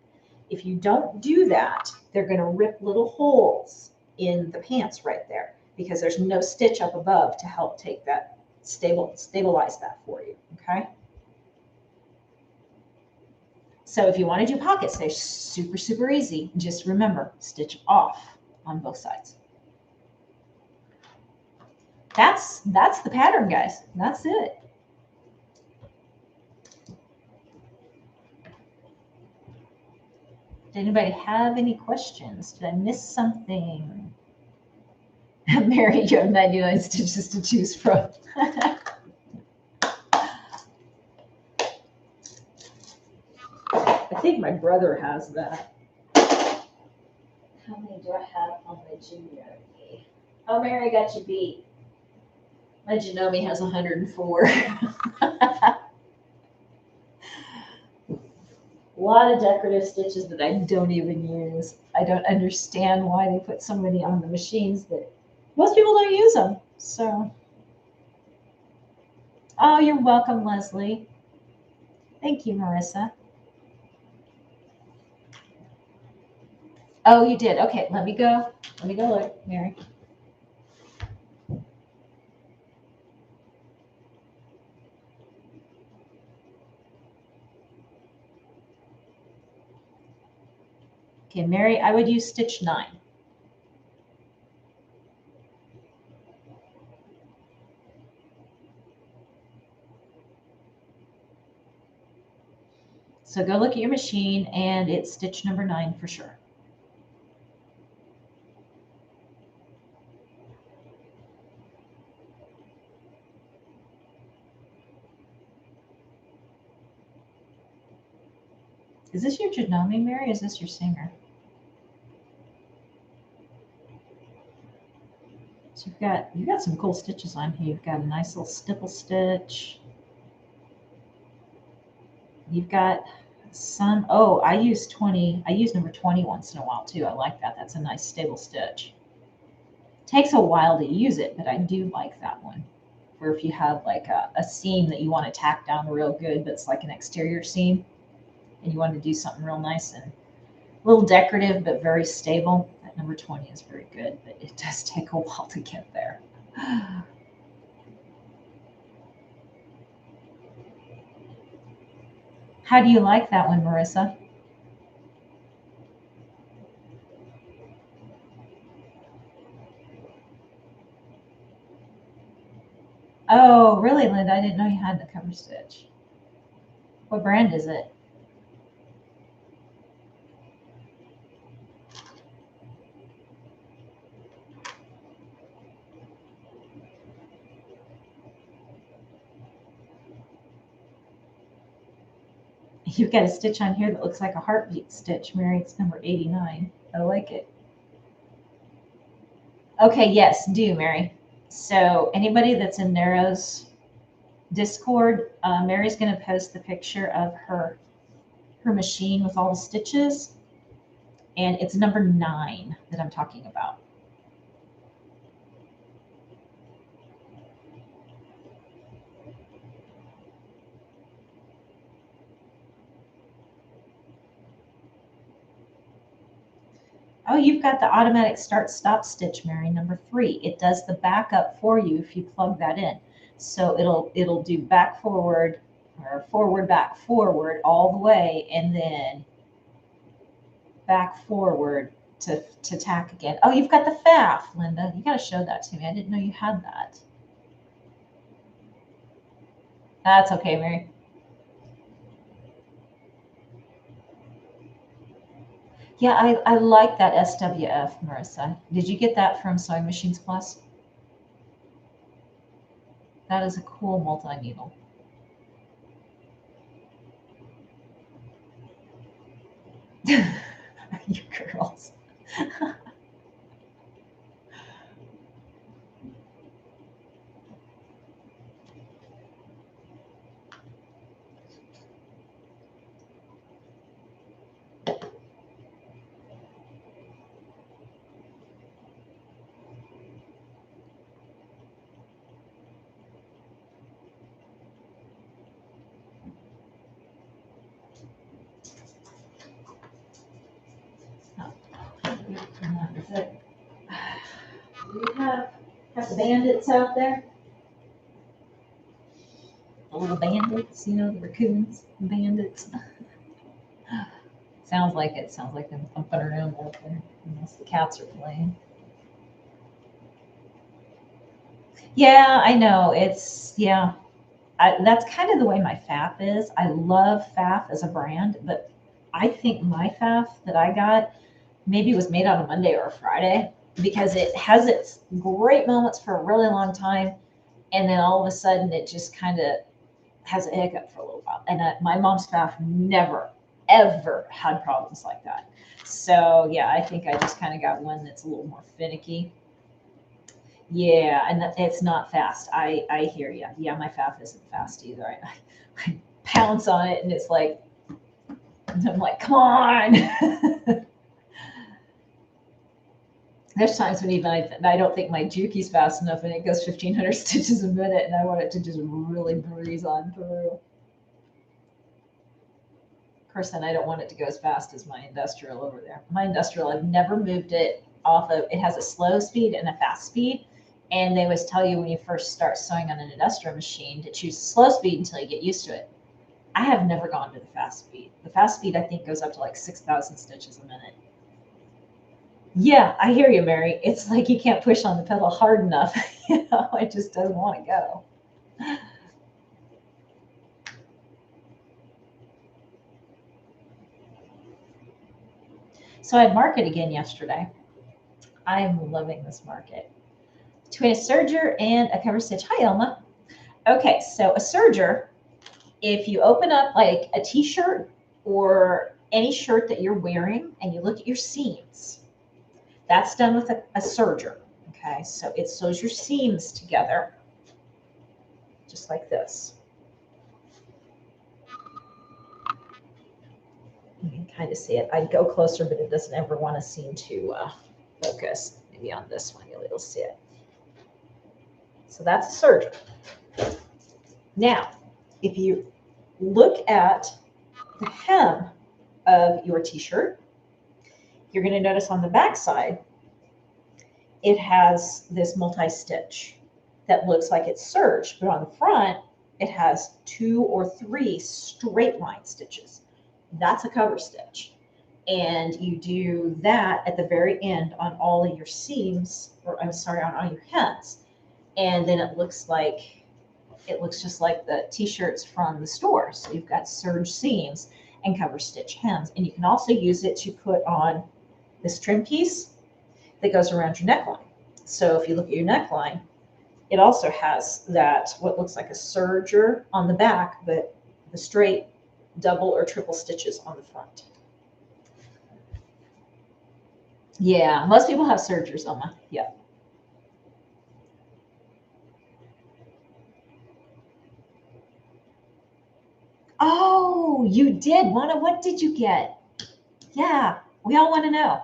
If you don't do that, they're going to rip little holes in the pants right there because there's no stitch up above to help take that, stabilize that for you, okay? So if you want to do pockets, they're super, super easy. Just remember, stitch off on both sides. That's the pattern, guys. That's it. Did anybody have any questions? Did I miss something? Mary, you have 99 stitches to choose from. I think my brother has that. How many do I have on my Janome? Oh, Mary got you beat. My Janome has 104. A lot of decorative stitches that I don't even use. I don't understand why they put so many on the machines that most people don't use them. So, oh, you're welcome, Leslie. Thank you, Marissa. Oh, you did. Okay, let me go. Let me go look, Mary. Okay, Mary, I would use stitch 9. So go look at your machine and it's stitch number 9 for sure. Is this your Janome, Mary? Is this your Singer? So you've got some cool stitches on here. You've got a nice little stipple stitch. You've got some, oh, I use number 20 once in a while too. I like that. That's a nice stable stitch. Takes a while to use it, but I do like that one. Or if you have like a seam that you want to tack down real good, that's like an exterior seam, and you want to do something real nice and a little decorative, but very stable, that number 20 is very good, but it does take a while to get there. How do you like that one, Marissa? Oh, really, Linda? I didn't know you had the cover stitch. What brand is it? You've got a stitch on here that looks like a heartbeat stitch, Mary. It's number 89. I like it. Okay, yes, do, Mary. So anybody that's in Narrow's Discord, Mary's going to post the picture of her machine with all the stitches, and it's number 9 that I'm talking about. Oh, you've got the automatic start-stop stitch, Mary, number 3. It does the backup for you if you plug that in. So it'll do back forward or forward back forward all the way, and then back forward to tack again. Oh, you've got the faff, Linda. You got to show that to me. I didn't know you had that. That's okay, Mary. Yeah, I like that SWF, Marissa. Did you get that from Sewing Machines Plus? That is a cool multi-needle. You girls. is it? Do we have the bandits out there? The little bandits, you know, the raccoons, the bandits. Sounds like it. Sounds like them thumping around out there. Unless the cats are playing. Yeah, I know. That's kind of the way my FAF is. I love FAF as a brand, but I think my FAF that I got maybe was made on a Monday or a Friday because it has its great moments for a really long time. And then all of a sudden it just kind of has a hiccup for a little while. And my mom's FAF never, ever had problems like that. So yeah, I think I just kind of got one that's a little more finicky. Yeah, and it's not fast. I hear you. Yeah, my FAF isn't fast either. I pounce on it and it's like, I'm like, come on. There's times when even I don't think my Juki's fast enough and it goes 1,500 stitches a minute and I want it to just really breeze on through. Of course, then I don't want it to go as fast as my industrial over there. My industrial, I've never moved it off of, it has a slow speed and a fast speed. And they always tell you when you first start sewing on an industrial machine to choose slow speed until you get used to it. I have never gone to the fast speed. The fast speed, I think, goes up to like 6,000 stitches a minute. Yeah, I hear you, Mary. It's like you can't push on the pedal hard enough. You know, it just doesn't want to go. So I had market again yesterday. I'm loving this market. Between a serger and a cover stitch. Hi, Elma. Okay, so a serger, if you open up like a t-shirt or any shirt that you're wearing and you look at your seams, that's done with a serger. Okay, so it sews your seams together just like this. You can kind of see it. I'd go closer, but it doesn't ever want to seem to focus. Maybe on this one, you'll see it. So that's a serger. Now, if you look at the hem of your t-shirt, you're going to notice on the back side, it has this multi-stitch that looks like it's serged, but on the front, it has 2 or 3 straight line stitches. That's a cover stitch. And you do that at the very end on all of your seams, or I'm sorry, on all your hems. And then it looks just like the t-shirts from the store. So you've got serge seams and cover stitch hems. And you can also use it to put on this trim piece that goes around your neckline. So if you look at your neckline, it also has that, what looks like a serger on the back, but the straight double or triple stitches on the front. Yeah, most people have sergers, Elma. Yeah. Oh, you did. What did you get? Yeah, we all want to know.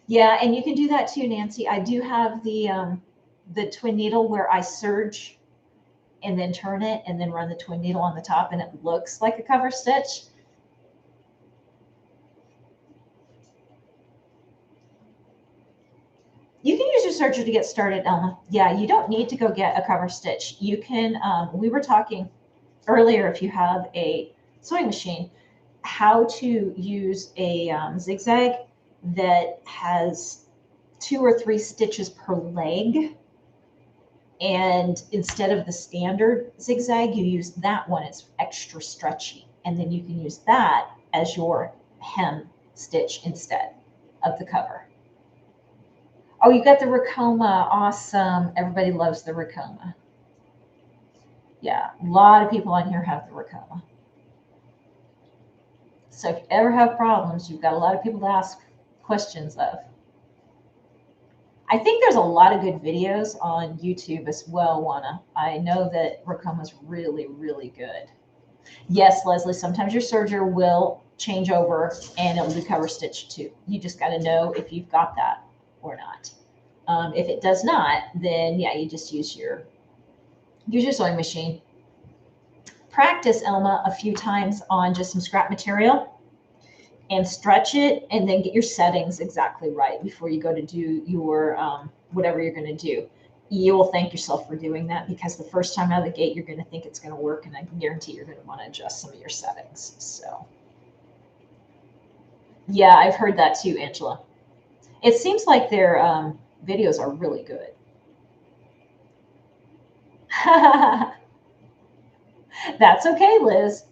Yeah, and you can do that too, Nancy. I do have the twin needle where I serge and then turn it and then run the twin needle on the top and it looks like a cover stitch. You can use your serger to get started, Elma. Yeah, you don't need to go get a cover stitch. You can, we were talking earlier, if you have a sewing machine, how to use a zigzag that has 2 or 3 stitches per leg. And instead of the standard zigzag, you use that one. It's extra stretchy. And then you can use that as your hem stitch instead of the cover. Oh, you got the Racoma. Awesome. Everybody loves the Racoma. Yeah, a lot of people on here have the Racoma. So if you ever have problems, you've got a lot of people to ask questions of. I think there's a lot of good videos on YouTube as well, Juana. I know that Racoma's really, really good. Yes, Leslie, sometimes your serger will change over and it'll do cover stitch too. You just got to know if you've got that or not. If it does not, then yeah, you just use your sewing machine. Practice, Elma, a few times on just some scrap material and stretch it, and then get your settings exactly right before you go to do your whatever you're going to do. You will thank yourself for doing that, because the first time out of the gate, you're going to think it's going to work, and I can guarantee you're going to want to adjust some of your settings. So yeah, I've heard that too, Angela. It seems like their videos are really good. That's okay, Liz.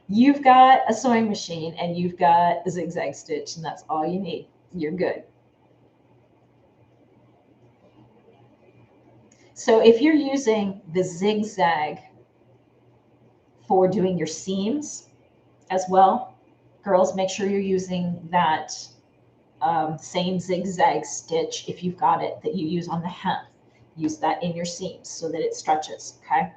You've got a sewing machine and you've got a zigzag stitch, and that's all you need. You're good. So if you're using the zigzag for doing your seams as well, girls, make sure you're using that same zigzag stitch, if you've got it, that you use on the hem. Use that in your seams so that it stretches, okay?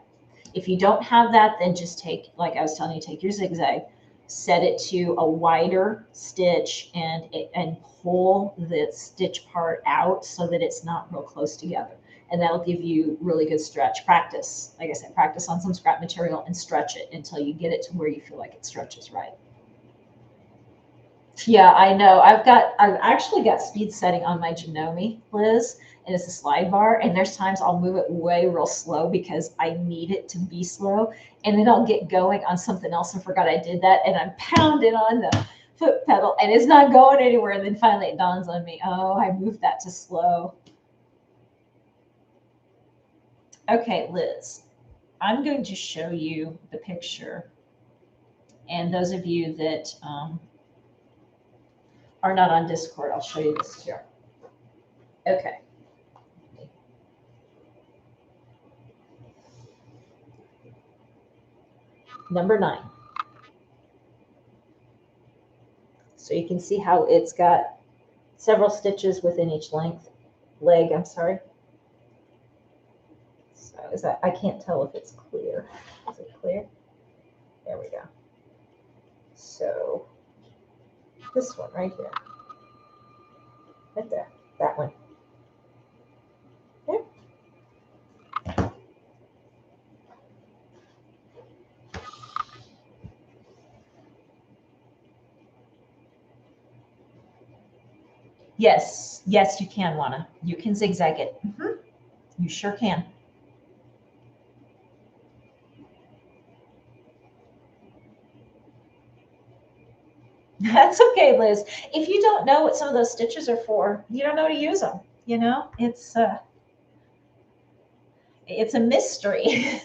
If you don't have that, then just take, like I was telling you, take your zigzag, set it to a wider stitch, and pull the stitch part out so that it's not real close together. And that'll give you really good stretch. Practice, like I said, practice on some scrap material and stretch it until you get it to where you feel like it stretches right. Yeah, I know. I've actually got speed setting on my Janome, Liz, and it's a slide bar. And there's times I'll move it way real slow because I need it to be slow. And then I'll get going on something else and forgot I did that. And I'm pounding on the foot pedal and it's not going anywhere. And then finally it dawns on me, oh, I moved that to slow. Okay, Liz, I'm going to show you the picture. And those of you that are not on Discord, I'll show you this here. Okay. Number 9. So you can see how it's got several stitches within each leg, I'm sorry. So is that, I can't tell if it's clear. Is it clear? There we go. So this one right here. Right there. That one. Okay. Yes, yes, you can, Lana. You can zigzag it. You sure can. That's okay, Liz. If you don't know what some of those stitches are for, you don't know to use them. You know, it's a mystery.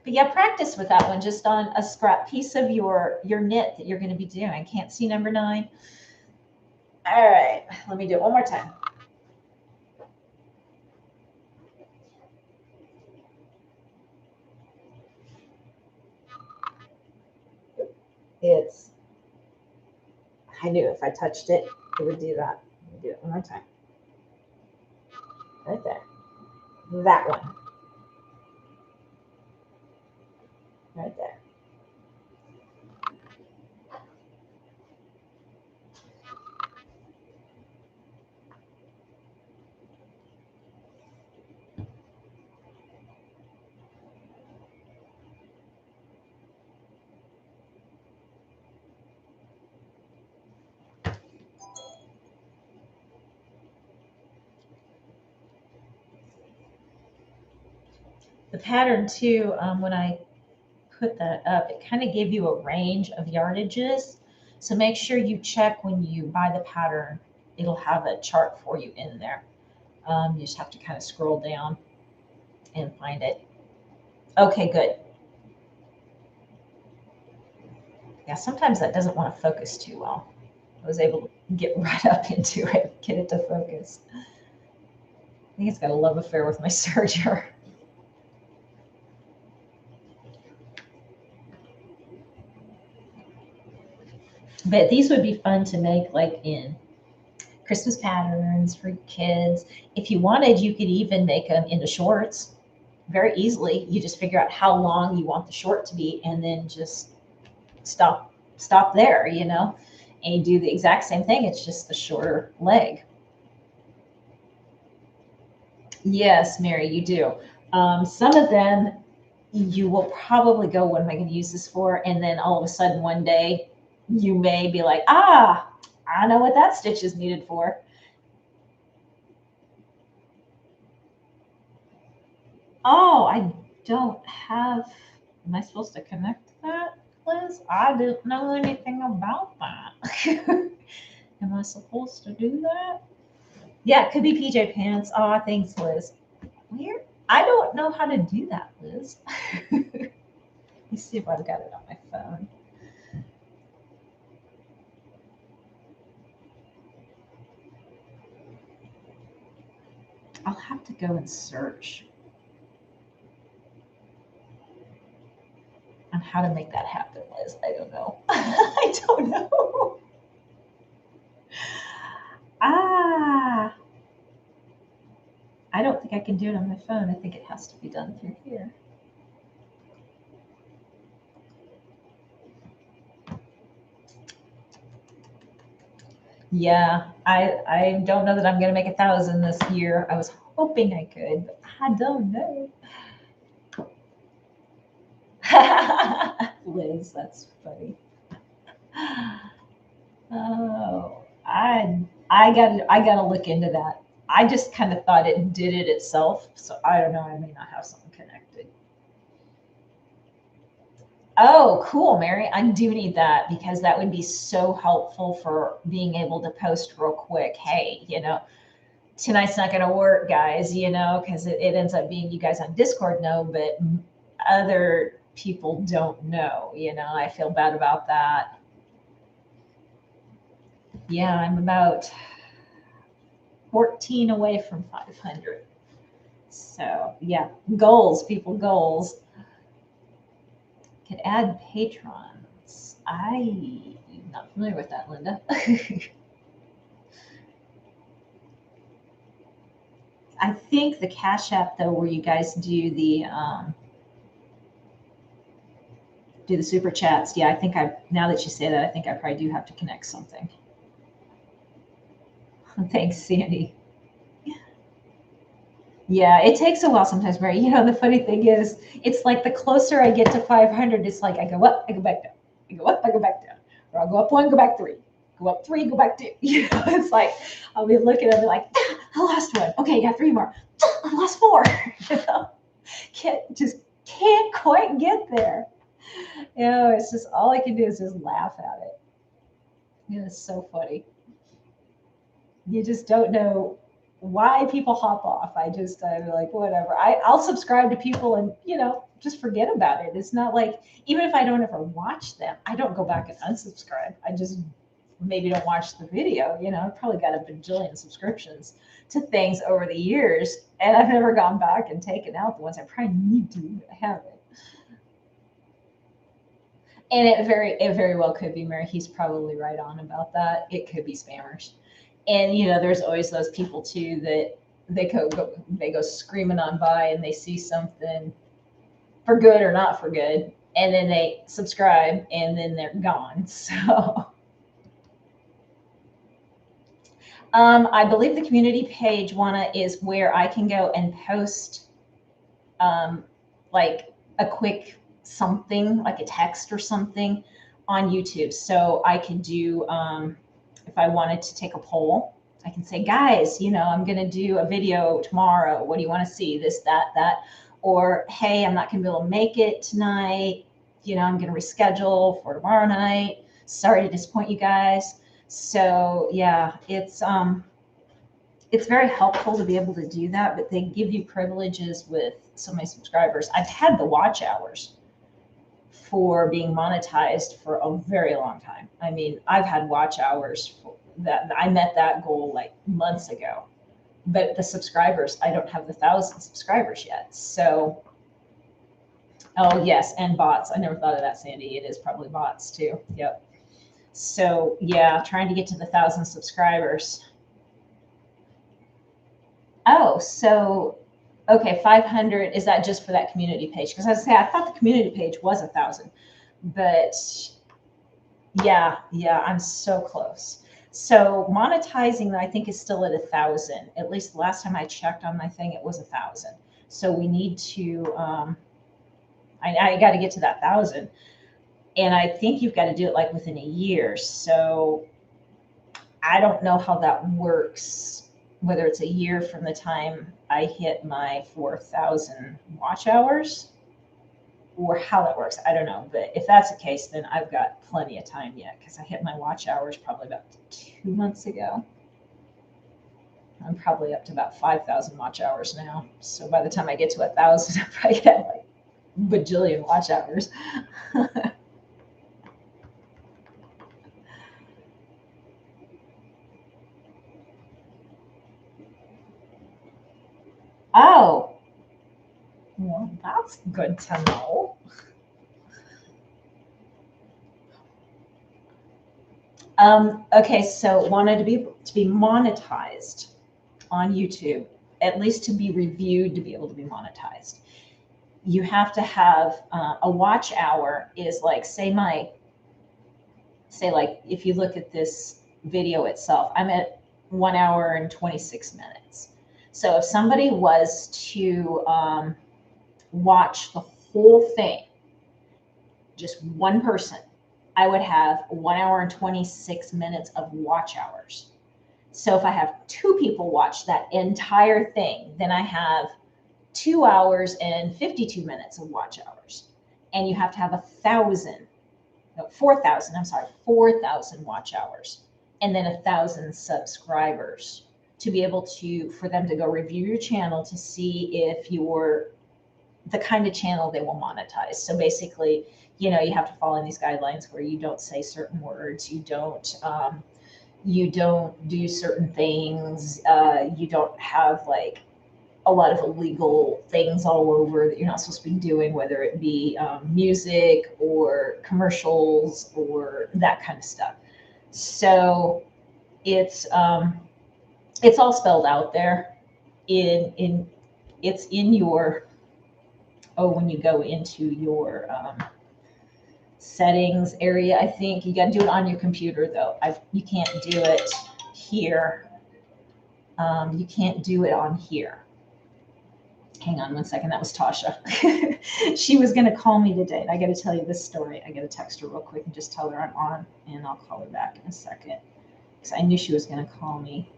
But yeah, practice with that one just on a scrap piece of your knit that you're going to be doing. Can't see number 9. All right, let me do it one more time. I knew if I touched it, it would do that. Let me do it one more time. Right there. That one. Right there. The pattern too, when I put that up, it kind of gave you a range of yardages. So make sure you check when you buy the pattern. It'll have a chart for you in there. You just have to kind of scroll down and find it. Okay, good. Yeah, sometimes that doesn't want to focus too well. I was able to get right up into it, get it to focus. I think it's got a love affair with my serger. But these would be fun to make like in Christmas patterns for kids. If you wanted, you could even make them into shorts very easily. You just figure out how long you want the short to be and then just stop there, you know, and you do the exact same thing. It's just the shorter leg. Yes, Mary, you do. Some of them, you will probably go, what am I going to use this for? And then all of a sudden one day you may be like, ah, I know what that stitch is needed for. Oh, I don't have, am I supposed to connect that, Liz? I didn't know anything about that. Am I supposed to do that? Yeah, it could be PJ pants. Oh, thanks, Liz. Weird. I don't know how to do that, Liz. Let's see if I've got it on my phone. I'll have to go and search on how to make that happen, Liz. I don't know. I don't know. Ah, I don't think I can do it on my phone. I think it has to be done through here. Yeah, I don't know that I'm going to make 1,000 this year. I was hoping I could, but I don't know. Liz, that's funny. Oh, I gotta look into that. I just kind of thought it did it itself, so I don't know. I may not have something connected. Oh, cool, Mary. I do need that because that would be so helpful for being able to post real quick. Hey, tonight's not going to work, guys, because it ends up being you guys on Discord know, but other people don't know. I feel bad about that. Yeah, I'm about 14 away from 500. So, yeah, goals, people, goals. Could add patrons. I'm not familiar with that, Linda. I think the Cash App, though, where you guys do the super chats. Yeah, I think now that you say that, I think I probably do have to connect something. Thanks, Sandy. Yeah, it takes a while sometimes, Mary. The funny thing is, it's like the closer I get to 500, it's like I go up, I go back down. I go up, I go back down. Or I'll go up one, go back three. Go up three, go back two. It's like I'll be looking at it like, I lost one. Okay, I got three more. I lost four. Can't quite get there. It's just all I can do is just laugh at it. It's so funny. You just don't know why people hop off. I'm like, whatever. I'll subscribe to people and, just forget about it. It's not like, even if I don't ever watch them, I don't go back and unsubscribe. I just maybe don't watch the video. I've probably got a bajillion subscriptions to things over the years, and I've never gone back and taken out the ones I probably need to have it. And it very well could be, Mary. He's probably right on about that. It could be spammers. And there's always those people too that they go screaming on by and they see something for good or not for good, and then they subscribe and then they're gone. So I believe the community page, Juana, is where I can go and post like a quick something, like a text or something on YouTube. So I could do if I wanted to take a poll, I can say, guys, I'm going to do a video tomorrow. What do you want to see? This, that. Or, hey, I'm not going to be able to make it tonight. I'm going to reschedule for tomorrow night. Sorry to disappoint you guys. So, yeah, it's very helpful to be able to do that, but they give you privileges with so many subscribers. I've had the watch hours for being monetized for a very long time. I mean, I've had watch hours that I met that goal like months ago, but the subscribers, I don't have the 1,000 subscribers yet. So, oh yes, and bots. I never thought of that, Sandy. It is probably bots too. Yep. So yeah, trying to get to the 1,000 subscribers. Oh, so okay, 500, is that just for that community page? Because I thought the community page was 1,000, but yeah, I'm so close. So monetizing, I think, is still at 1,000. At least the last time I checked on my thing, it was 1,000. So we need to I got to get to that 1,000. And I think you've got to do it like within a year. So I don't know how that works, whether it's a year from the time I hit my 4,000 watch hours or how that works. I don't know. But if that's the case, then I've got plenty of time yet, because I hit my watch hours probably about 2 months ago. I'm probably up to about 5,000 watch hours now. So by the time I get to 1,000, I probably have like bajillion watch hours. Oh, well, that's good to know. Okay, so wanted to be monetized on YouTube, at least to be reviewed to be able to be monetized. You have to have a watch hour is like, say like if you look at this video itself, I'm at 1 hour and 26 minutes. So if somebody was to watch the whole thing, just one person, I would have 1 hour and 26 minutes of watch hours. So if I have 2 people watch that entire thing, then I have 2 hours and 52 minutes of watch hours. And you have to have 4,000 watch hours, and then 1,000 subscribers to be able for them to go review your channel to see if you're the kind of channel they will monetize. So basically, you have to follow these guidelines where you don't say certain words, you don't do certain things, you don't have like a lot of illegal things all over that you're not supposed to be doing, whether it be music or commercials or that kind of stuff. So it's all spelled out there it's in your, when you go into your settings area. I think you got to do it on your computer though. You can't do it here. You can't do it on here. Hang on one second. That was Tasha. She was going to call me today. And I got to tell you this story. I got to text her real quick and just tell her I'm on, and I'll call her back in a second, because I knew she was going to call me.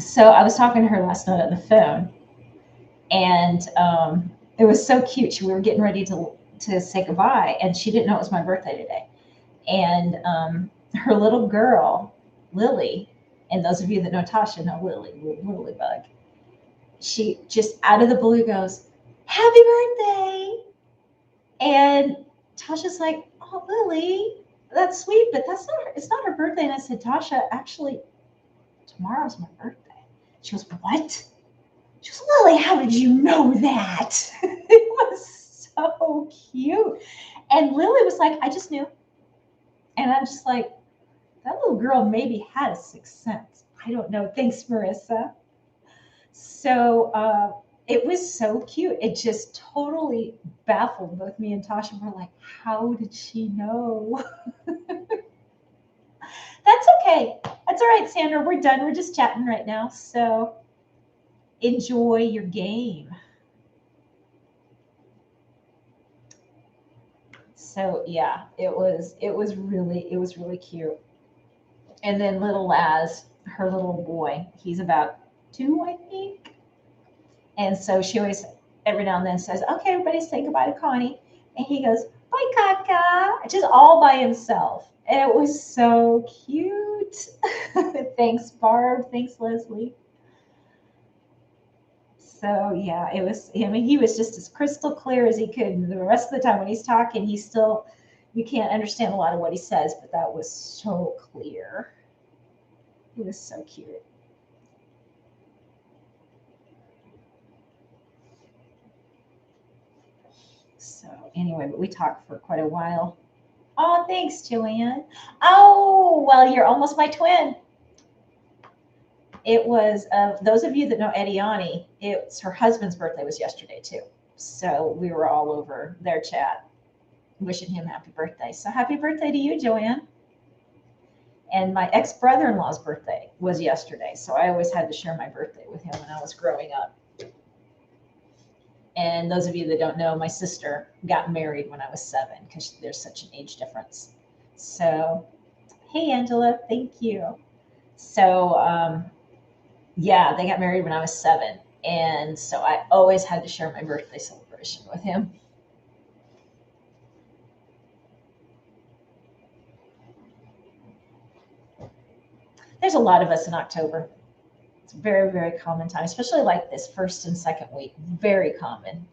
So I was talking to her last night on the phone, and it was so cute. We were getting ready to say goodbye, and she didn't know it was my birthday today. And her little girl, Lily, and those of you that know Tasha know Lily Bug, she just out of the blue goes, "Happy birthday!" And Tasha's like, "Oh, Lily, that's sweet, but it's not her birthday." And I said, "Tasha, actually, tomorrow's my birthday." She goes, "What?" She goes, "Lily, how did you know that?" It was so cute. And Lily was like, "I just knew." And I'm just like, that little girl maybe had a sixth sense. I don't know. Thanks, Marissa. So it was so cute. It just totally baffled both me and Tasha. We're like, how did she know? That's okay. That's all right, Sandra. We're done. We're just chatting right now. So enjoy your game. So yeah, it was really cute. And then little Laz, her little boy, he's about 2, I think. And so she always, every now and then, says, "Okay, everybody say goodbye to Connie." And he goes, "Bye, Kaka," just all by himself. And it was so cute. Thanks, Barb. Thanks, Leslie. So yeah, it was, I mean, he was just as crystal clear as he could. And the rest of the time when he's talking, you can't understand a lot of what he says, but that was so clear. He was so cute. So anyway, but we talked for quite a while. Oh, thanks, Joanne. Oh, well, you're almost my twin. It was, those of you that know Ediani, it's her husband's birthday was yesterday too. So we were all over their chat wishing him happy birthday. So happy birthday to you, Joanne. And my ex-brother-in-law's birthday was yesterday. So I always had to share my birthday with him when I was growing up. And those of you that don't know, my sister got married when I was 7 because there's such an age difference. So, hey, Angela, thank you. So, yeah, they got married when I was 7. And so I always had to share my birthday celebration with him. There's a lot of us in October. It's a very, very common time, especially like this first and second week. Very common.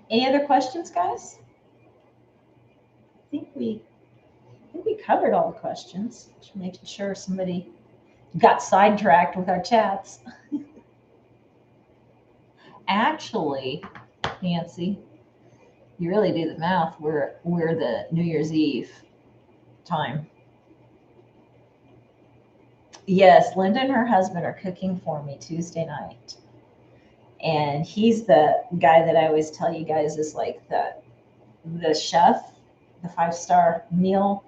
Any other questions, guys? I think we covered all the questions. Just making sure somebody got sidetracked with our chats. Actually, Nancy, you really do the math. We're the New Year's Eve time. Yes, Linda and her husband are cooking for me Tuesday night. And he's the guy that I always tell you guys is like the chef, the 5-star meal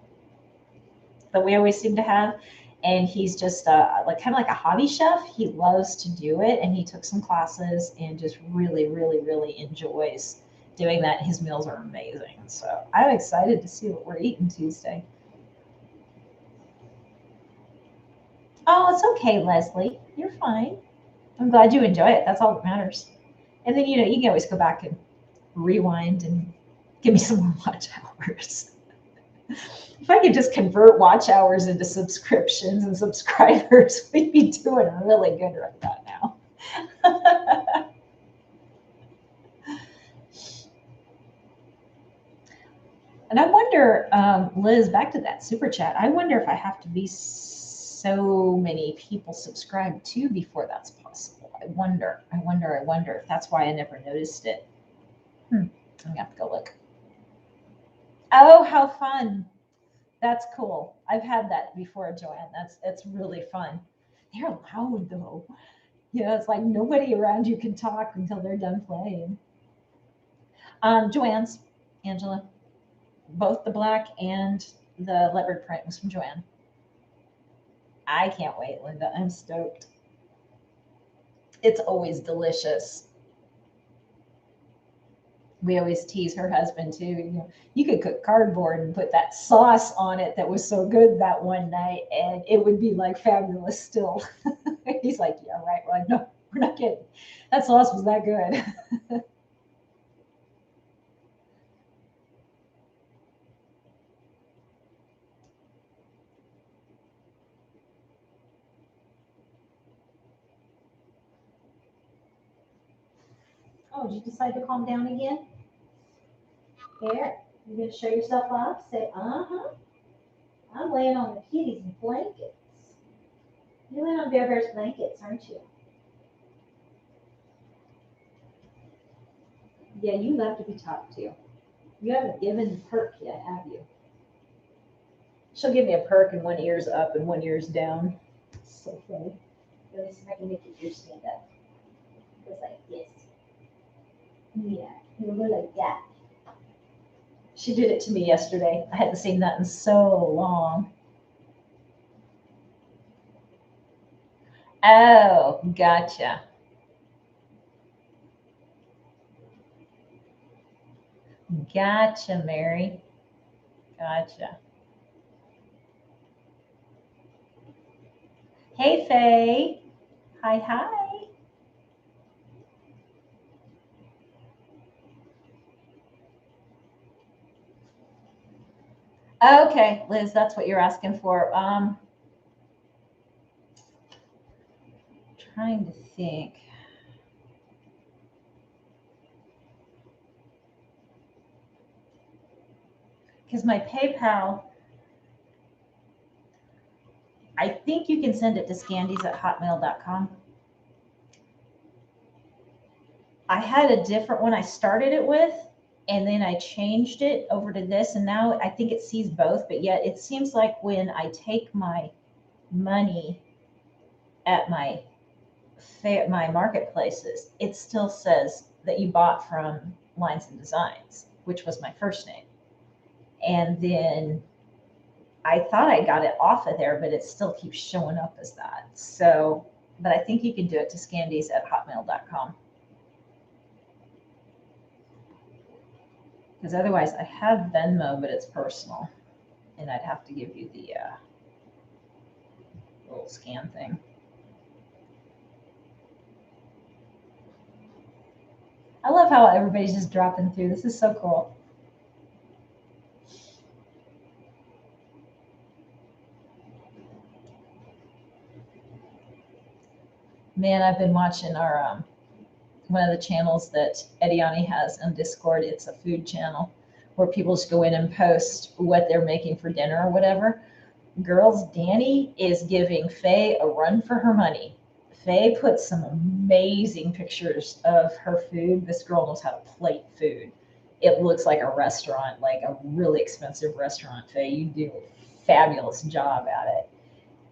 that we always seem to have. And he's just like kind of like a hobby chef. He loves to do it, and he took some classes and just really, really, really enjoys doing that. His meals are amazing. So I'm excited to see what we're eating Tuesday. Oh, it's okay, Leslie. You're fine. I'm glad you enjoy it. That's all that matters. And then, you can always go back and rewind and give me some more watch hours. If I could just convert watch hours into subscriptions and subscribers, we'd be doing really good right about now. And I wonder, Liz, back to that super chat, I wonder if I have to be so many people subscribed too before that's possible. I wonder if that's why I never noticed it. I'm gonna have to go look. Oh, how fun. That's cool. I've had that before, Joanne. That's really fun. They're loud though. It's like nobody around you can talk until they're done playing. Joanne's, Angela, both the black and the leopard print was from Joanne. I can't wait, Linda. I'm stoked. It's always delicious. We always tease her husband too. You could cook cardboard and put that sauce on it that was so good that one night, and it would be like fabulous still. He's like, yeah, right. We're like, no, we're not kidding. That sauce was that good. Oh, did you decide to calm down again? Here, you gonna show yourself off? Say, uh-huh. I'm laying on the kitties and blankets. You're laying on Bear Bear's blankets, aren't you? Yeah, you love to be talked to. You haven't given perk yet, have you? She'll give me a perk and one ear's up and one ear's down. So funny. Let me see if I can make your ears stand up. It goes like this. Yeah, it'll go like that. She did it to me yesterday. I hadn't seen that in so long. Oh, gotcha. Gotcha, Mary. Gotcha. Hey, Faye. Hi, hi. Okay, Liz, that's what you're asking for. Trying to think. Because my PayPal, I think you can send it to Scandeez@hotmail.com. I had a different one I started it with, and then I changed it over to this, and now I think it sees both, but yet it seems like when I take my money at my marketplaces, it still says that you bought from Lines and Designs, which was my first name. And then I thought I got it off of there, but it still keeps showing up as that. So, but I think you can do it to Scandeez@hotmail.com. Because otherwise I have Venmo, but it's personal. And I'd have to give you the little scan thing. I love how everybody's just dropping through. This is so cool. Man, I've been watching our one of the channels that Ediani has on Discord. It's a food channel where people just go in and post what they're making for dinner or whatever. Girls, Danny is giving Faye a run for her money. Faye puts some amazing pictures of her food. This girl knows how to plate food. It looks like a restaurant, like a really expensive restaurant. Faye, you do a fabulous job at it.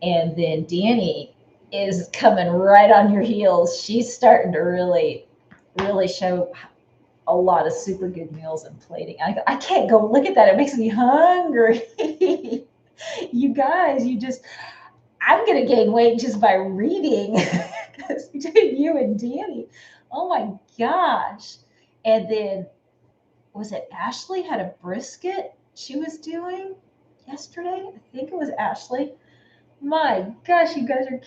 And then Danny is coming right on your heels. She's starting to really show a lot of super good meals and plating. I can't go look at that. It makes me hungry. You guys, I'm going to gain weight just by reading between you and Danny. Oh my gosh. And then, was it Ashley had a brisket she was doing yesterday? I think it was Ashley. My gosh, you guys are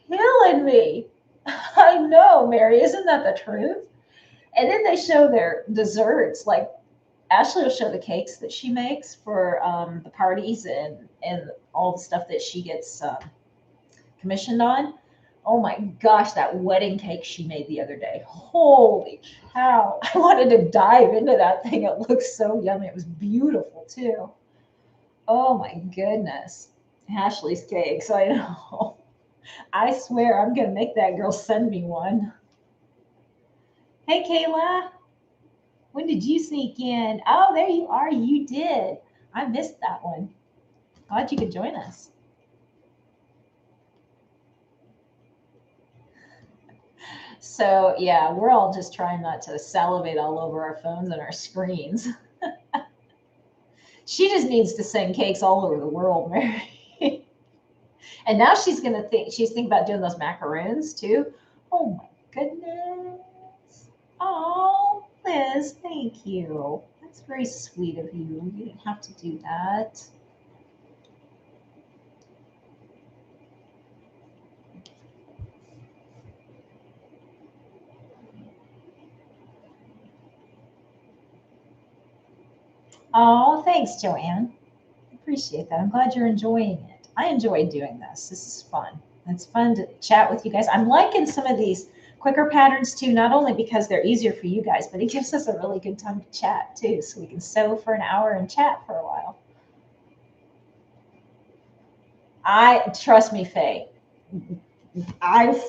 killing me. I know, Mary, isn't that the truth? And then they show their desserts. Like Ashley will show the cakes that she makes for the parties and all the stuff that she gets commissioned on. Oh my gosh, that wedding cake she made the other day. Holy cow. I wanted to dive into that thing. It looks so yummy. It was beautiful too. Oh my goodness. Ashley's cakes, I know. I swear I'm going to make that girl send me one. Hey, Kayla. When did you sneak in? Oh, there you are. You did. I missed that one. Glad you could join us. So, yeah, we're all just trying not to salivate all over our phones and our screens. She just needs to send cakes all over the world, Mary. And now she's thinking about doing those macaroons too. Oh my goodness. Oh, Liz, thank you. That's very sweet of you. You didn't have to do that. Oh, thanks, Joanne. Appreciate that. I'm glad you're enjoying it. I enjoy doing this. This is fun. It's fun to chat with you guys. I'm liking some of these quicker patterns too, not only because they're easier for you guys, but it gives us a really good time to chat too. So we can sew for an hour and chat for a while. Trust me, Faye, I've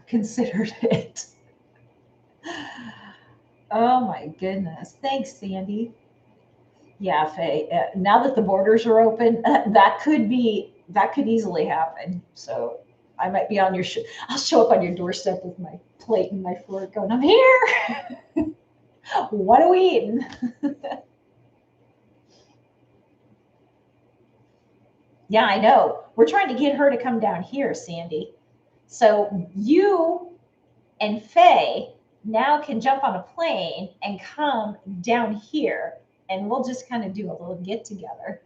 considered it. Oh my goodness. Thanks, Sandy. Yeah, Faye. Now that the borders are open, that could easily happen. So I might be on I'll show up on your doorstep with my plate and my fork going, I'm here. What are we eating? Yeah, I know. We're trying to get her to come down here, Sandy. So you and Faye now can jump on a plane and come down here, and we'll just kind of do a little get together.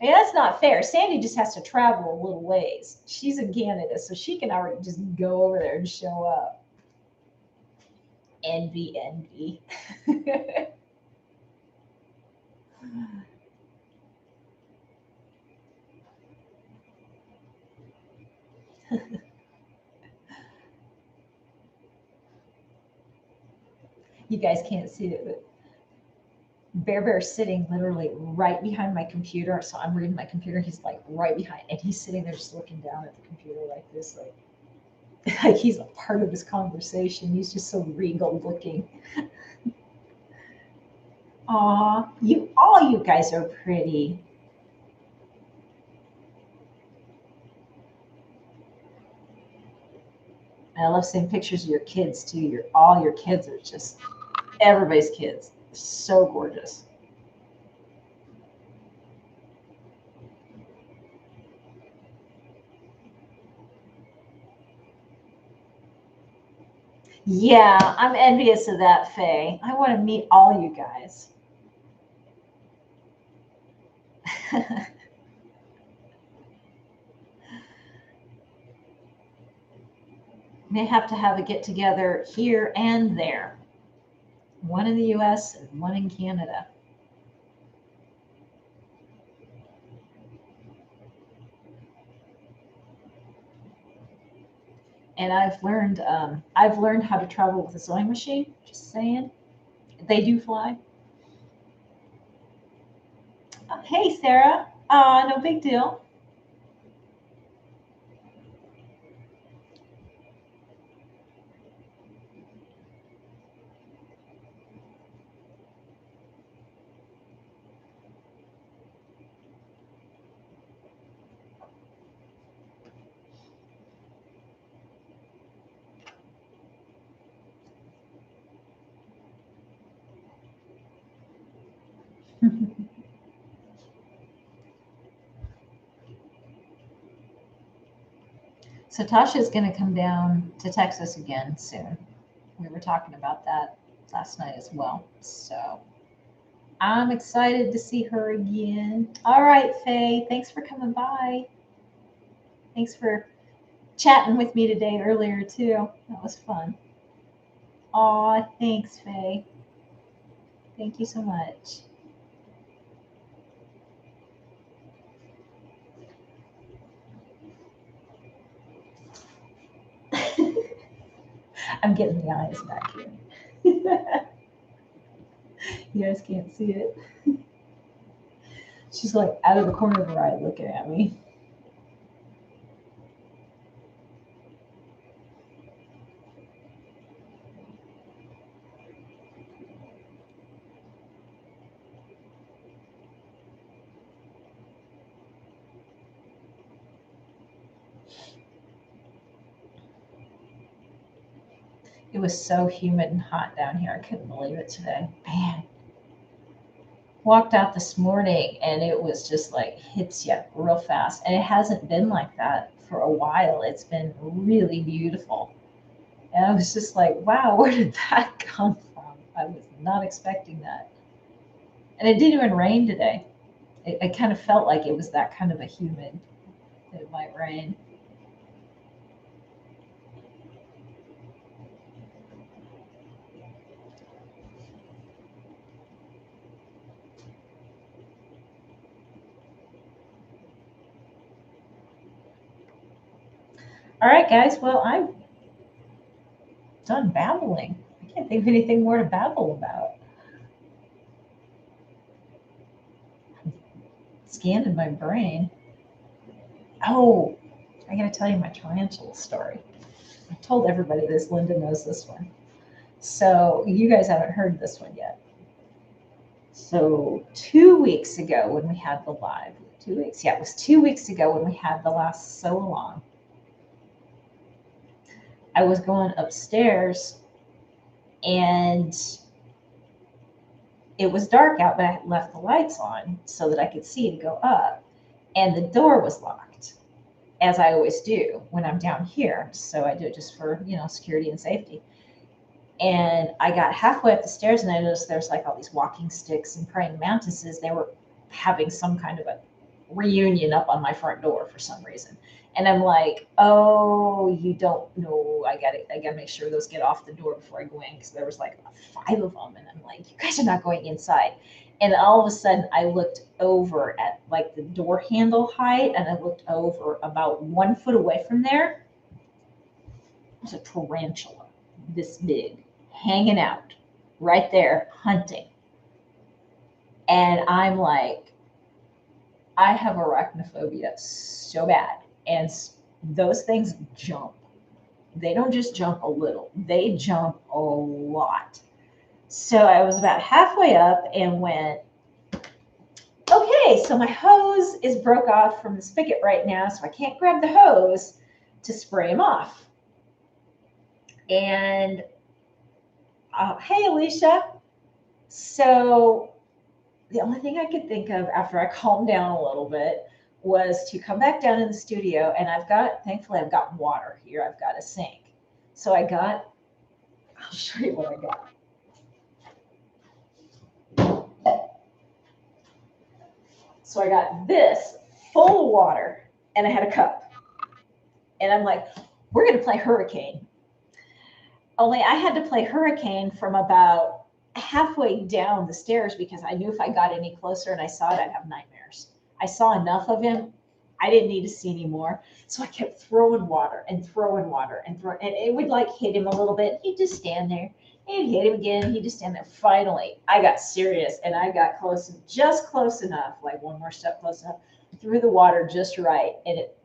I mean, that's not fair. Sandy just has to travel a little ways. She's in Canada, so she can already just go over there and show up. Envy, envy. You guys can't see it, but Bear's sitting literally right behind my computer. So I'm reading my computer. He's like right behind, and he's sitting there just looking down at the computer like this, like. like he's a part of this conversation. He's just so regal looking. Aw, all you guys are pretty. I love seeing pictures of your kids too. All your kids are just everybody's kids. So gorgeous. Yeah, I'm envious of that, Faye. I want to meet all you guys. May have to have a get together here and there. One in the US and one in Canada. And I've learned how to travel with a sewing machine. Just saying, they do fly. Hey, Sarah. No big deal. So Tasha's going to come down to Texas again soon. We were talking about that last night as well. So I'm excited to see her again. All right, Faye, thanks for coming by. Thanks for chatting with me today earlier too. That was fun. Aw, thanks, Faye. Thank you so much. I'm getting the eyes back here. You guys can't see it. She's like out of the corner of her eye looking at me. It was so humid and hot down here. I couldn't believe it today. Man. Walked out this morning and it was just like hits you real fast. And it hasn't been like that for a while. It's been really beautiful. And I was just like, wow, where did that come from? I was not expecting that. And it didn't even rain today. It kind of felt like it was that kind of a humid that it might rain. All right, guys. Well, I'm done babbling. I can't think of anything more to babble about. Scanning my brain. Oh, I gotta tell you my tarantula story. I told everybody this. Linda knows this one. So you guys haven't heard this one yet. So 2 weeks ago when we had the live, 2 weeks, yeah, it was 2 weeks ago when we had the last so long. I was going upstairs and it was dark out, but I left the lights on so that I could see to go up. And the door was locked, as I always do when I'm down here. So I do it just for, security and safety. And I got halfway up the stairs and I noticed there's like all these walking sticks and praying mantises. They were having some kind of a reunion up on my front door for some reason. And I'm like, oh, you don't know. I gotta make sure those get off the door before I go in, because there was like 5 of them. And I'm like, you guys are not going inside. And all of a sudden I looked over at like the door handle height, and I looked over about 1 foot away from there. There's a tarantula this big hanging out right there hunting. And I'm like, I have arachnophobia so bad. And those things jump. They don't just jump a little, they jump a lot. So I was about halfway up and went, okay, so my hose is broke off from the spigot right now, so I can't grab the hose to spray him off. And hey, Alicia. So the only thing I could think of after I calmed down a little bit was to come back down in the studio, and thankfully I've got water here. I've got a sink. So I'll show you what I got. So I got this full of water, and I had a cup. And I'm like, we're going to play hurricane. Only I had to play hurricane from about halfway down the stairs because I knew if I got any closer and I saw it, I'd have nightmares. I saw enough of him. I didn't need to see any more. So I kept throwing water and throwing water and it would like hit him a little bit. He'd just stand there. He'd hit him again. He'd just stand there. Finally, I got serious and I got just close enough, like one more step close enough, threw the water just right, and it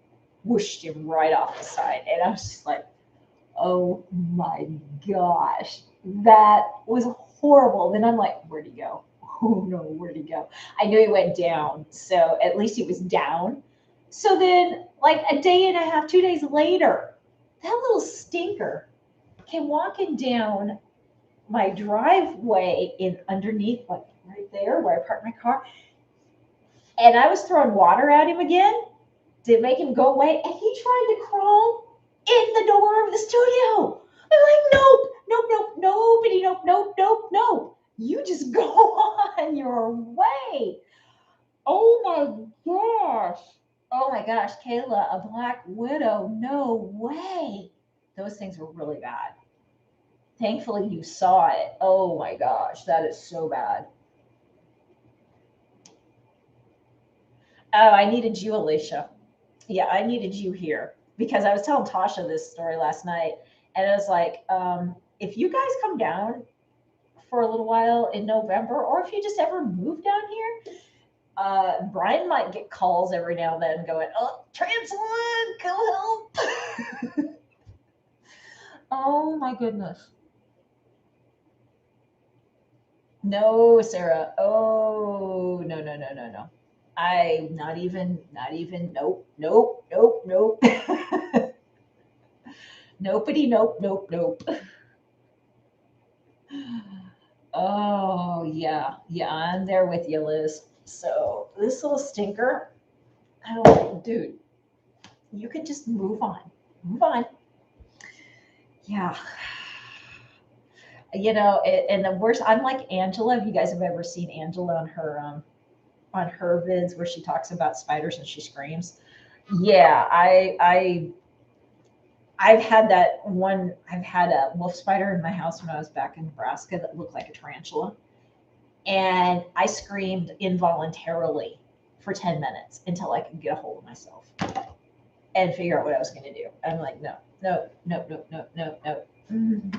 whooshed him right off the side. And I was just like, oh my gosh, that was horrible. Then I'm like, where'd he go? Oh no, where'd he go? I knew he went down, so at least he was down. So then, like a day and a half, 2 days later, that little stinker came walking down my driveway underneath, like right there where I parked my car. And I was throwing water at him again to make him go away. And he tried to crawl in the door of the studio. I'm like, nope, nope, nope, nobody, nope, nope, nope, nope. You just go on your way. Oh my gosh. Oh my gosh, Kayla, a black widow. No way. Those things were really bad. Thankfully, you saw it. Oh my gosh, that is so bad. Oh, I needed you, Alicia. Yeah, I needed you here because I was telling Tasha this story last night, and it was like, if you guys come down for a little while in November, or if you just ever move down here, Brian might get calls every now and then going, oh, trans one, come help. Oh my goodness. No, Sarah. Oh, no, no, no, no, no. Not even, nope, nope, nope, nope. Nopety, nope, nope, nope. Oh, yeah. Yeah, I'm there with you, Liz. So this little stinker, dude, you could just move on. Move on. Yeah. You know, and the worst, I'm like Angela. If you guys have ever seen Angela on her vids where she talks about spiders and she screams. Yeah, I've had that one. I've had a wolf spider in my house when I was back in Nebraska that looked like a tarantula, and I screamed involuntarily for 10 minutes until I could get a hold of myself and figure out what I was going to do. I'm like, no, no, no, no, no, no, no. Mm-hmm.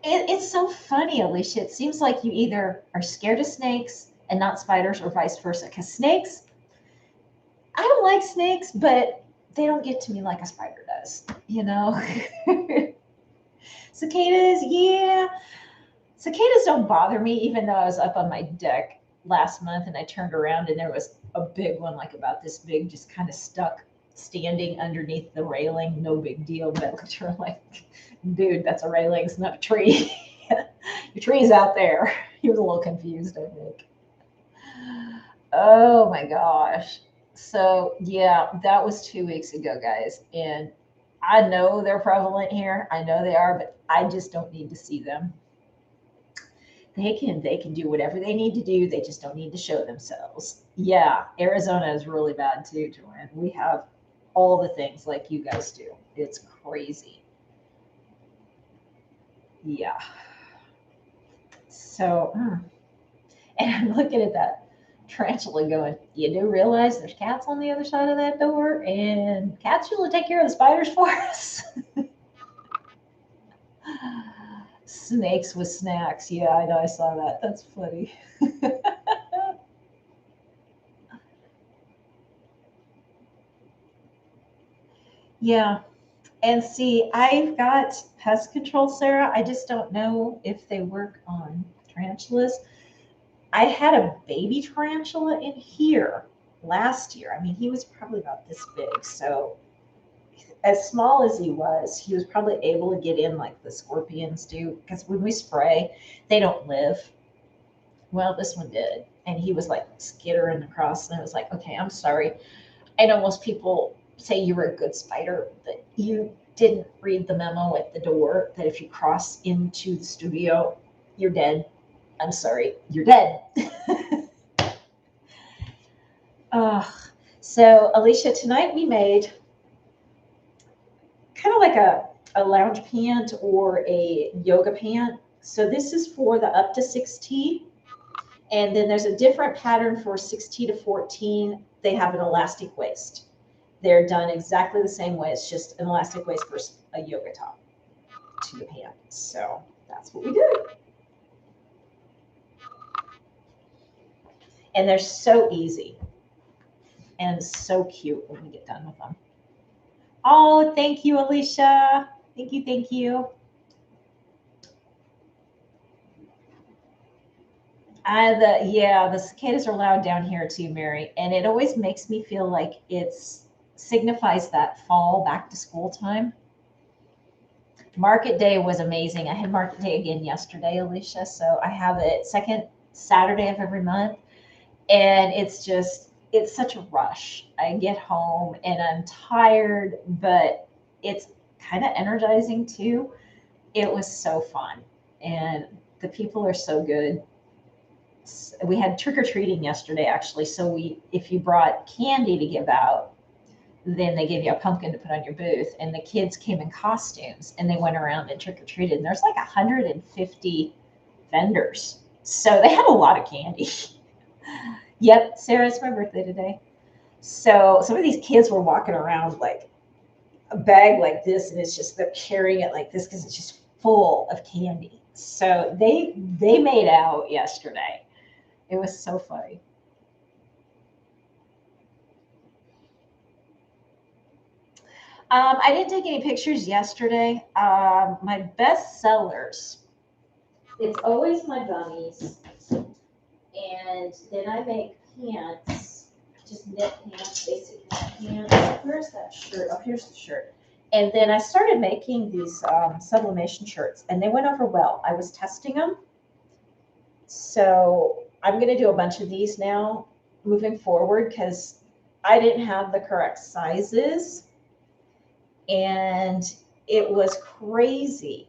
It's so funny, Alicia. It seems like you either are scared of snakes and not spiders, or vice versa. Because snakes, I don't like snakes, but they don't get to me like a spider does, you know? Cicadas, yeah. Cicadas don't bother me, even though I was up on my deck last month and I turned around and there was a big one, like about this big, just kind of stuck standing underneath the railing. No big deal, but I looked at her like, dude, that's a railing, it's not a tree. Your tree's out there. He was a little confused, I think. Oh my gosh. So yeah, that was 2 weeks ago, guys. And I know they're prevalent here. I know they are, but I just don't need to see them. They can do whatever they need to do. They just don't need to show themselves. Yeah, Arizona is really bad too, Joanne. We have all the things like you guys do. It's crazy. Yeah. So, and I'm looking at that tarantula going, you do realize there's cats on the other side of that door, and cats usually take care of the spiders for us. Snakes with snacks. Yeah, I know. I saw that. That's funny. Yeah. And see, I've got pest control, Sarah. I just don't know if they work on tarantulas. I had a baby tarantula in here last year. I mean, he was probably about this big. So, as small as he was probably able to get in like the scorpions do. Because when we spray, they don't live. Well, this one did. And he was like skittering across. And I was like, okay, I'm sorry. I know most people say you were a good spider, but you didn't read the memo at the door that if you cross into the studio, you're dead. I'm sorry, you're dead. uh, so, Alicia, tonight we made kind of like a lounge pant or a yoga pant. So, this is for the up to 6T. And then there's a different pattern for 6T to 14. They have an elastic waist. They're done exactly the same way. It's just an elastic waist versus a yoga top to the pant. So that's what we did. And they're so easy and so cute when we get done with them. Oh, thank you, Alicia. Thank you, thank you. The cicadas are loud down here too, Mary. And it always makes me feel like it's signifies that fall back to school time. Market day was amazing. I had market day again yesterday, Alicia. So I have it second Saturday of every month. And it's such a rush. I get home and I'm tired, but it's kind of energizing too. It was so fun. And the people are so good. We had trick-or-treating yesterday, actually. So if you brought candy to give out, then they gave you a pumpkin to put on your booth, and the kids came in costumes and they went around and trick-or-treated. And there's like 150 vendors. So they had a lot of candy. Yep, Sarah, it's my birthday today. So some of these kids were walking around like a bag like this, and it's just they're carrying it like this because it's just full of candy. So they made out yesterday. It was so funny. I didn't take any pictures yesterday. My best sellers, it's always my gummies. And then I make pants, just knit pants, basic knit pants. Where's that shirt? Oh, here's the shirt. And then I started making these sublimation shirts, and they went over well. I was testing them. So I'm going to do a bunch of these now moving forward because I didn't have the correct sizes. And it was crazy.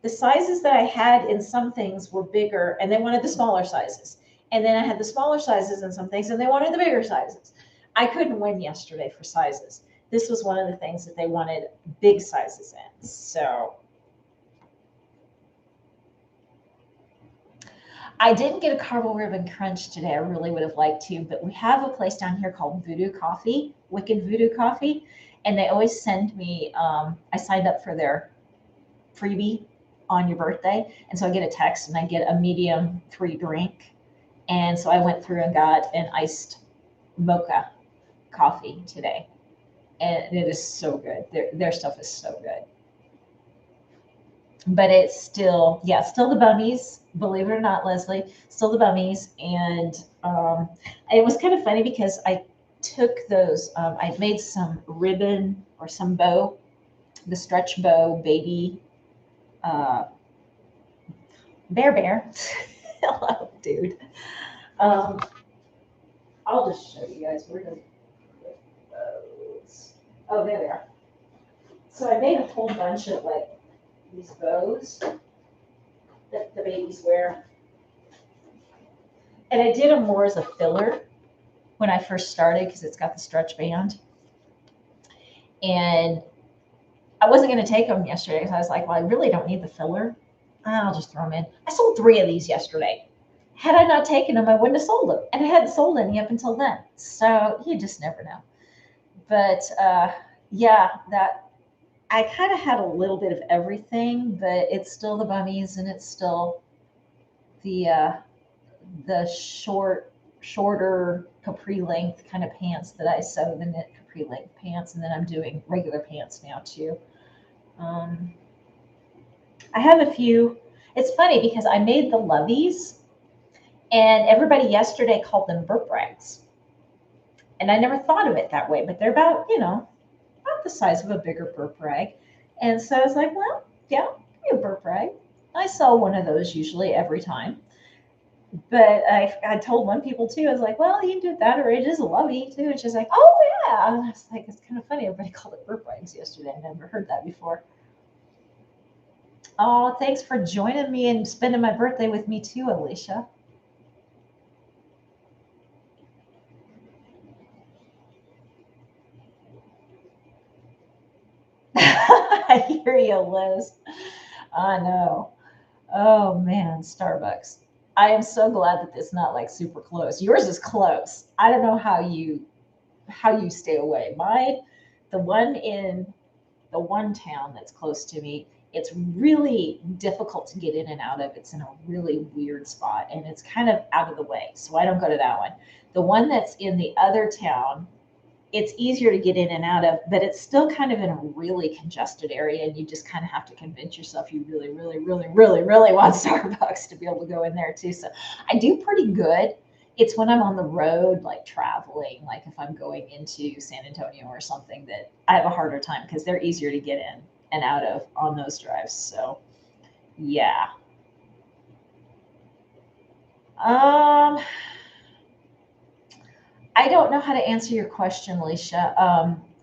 The sizes that I had in some things were bigger, and they wanted the smaller sizes. And then I had the smaller sizes in some things, and they wanted the bigger sizes. I couldn't win yesterday for sizes. This was one of the things that they wanted big sizes in. So I didn't get a caramel ribbon crunch today. I really would have liked to, but we have a place down here called Voodoo Coffee, Wicked Voodoo Coffee, and they always send me, I signed up for their freebie on your birthday, and so I get a text and I get a medium free drink. And so I went through and got an iced mocha coffee today, and it is so good. Their stuff is so good. But it's still the bummies, believe it or not, Leslie, still the bummies. And it was kind of funny because I took those, I made some ribbon or some bow, the stretch bow baby bear. Hello, dude. I'll just show you guys. Where does put those? Oh, there they are. So I made a whole bunch of like these bows that the babies wear. And I did them more as a filler when I first started because it's got the stretch band. And I wasn't going to take them yesterday because I was like, well, I really don't need the filler. I'll just throw them in. I sold 3 of these yesterday. Had I not taken them, I wouldn't have sold them. And I hadn't sold any up until then. So you just never know. But that I kind of had a little bit of everything, but it's still the bummies and it's still the shorter capri length kind of pants that I sew, the knit pre-length pants, and then I'm doing regular pants now too. I have a few. It's funny because I made the loveys, and everybody yesterday called them burp rags. And I never thought of it that way, but they're about, about the size of a bigger burp rag. And so I was like, well, yeah, give me a burp rag. I sell one of those usually every time. But I told one people too, I was like, well, you can do that, or it is a lovey too. And she's like, oh yeah. And I was like, it's kind of funny. Everybody called it burp rags yesterday. I never heard that before. Oh, thanks for joining me and spending my birthday with me too, Alicia. I hear you, Liz. I know. Oh man, Starbucks. I am so glad that it's not like super close. Yours is close. I don't know how you stay away. The one in the one town that's close to me, it's really difficult to get in and out of. It's in a really weird spot and it's kind of out of the way. So I don't go to that one. The one that's in the other town, it's easier to get in and out of, but it's still kind of in a really congested area. And you just kind of have to convince yourself you really, really, really, really, really want Starbucks to be able to go in there too. So I do pretty good. It's when I'm on the road, like traveling, like if I'm going into San Antonio or something, that I have a harder time because they're easier to get in and out of on those drives. So yeah. I don't know how to answer your question, Alicia.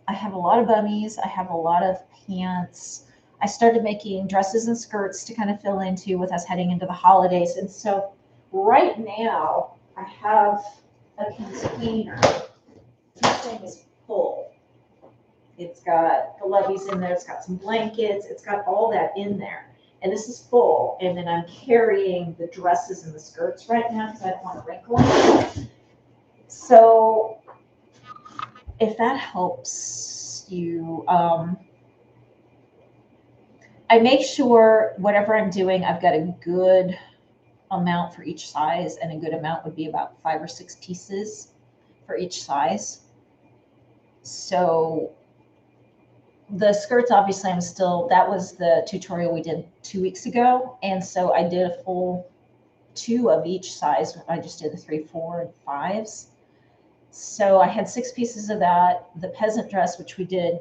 I have a lot of bummies. I have a lot of pants. I started making dresses and skirts to kind of fill into with us heading into the holidays. And so right now I have a container. This thing is full. It's got the loveys in there. It's got some blankets. It's got all that in there. And this is full. And then I'm carrying the dresses and the skirts right now because I don't want to wrinkle them. So if that helps you, I make sure whatever I'm doing, I've got a good amount for each size, and a good amount would be about 5 or 6 pieces for each size. So the skirts, obviously, that was the tutorial we did 2 weeks ago. And so I did a full 2 of each size. I just did the 3, 4, and 5s. So I had 6 pieces of that. The peasant dress, which we did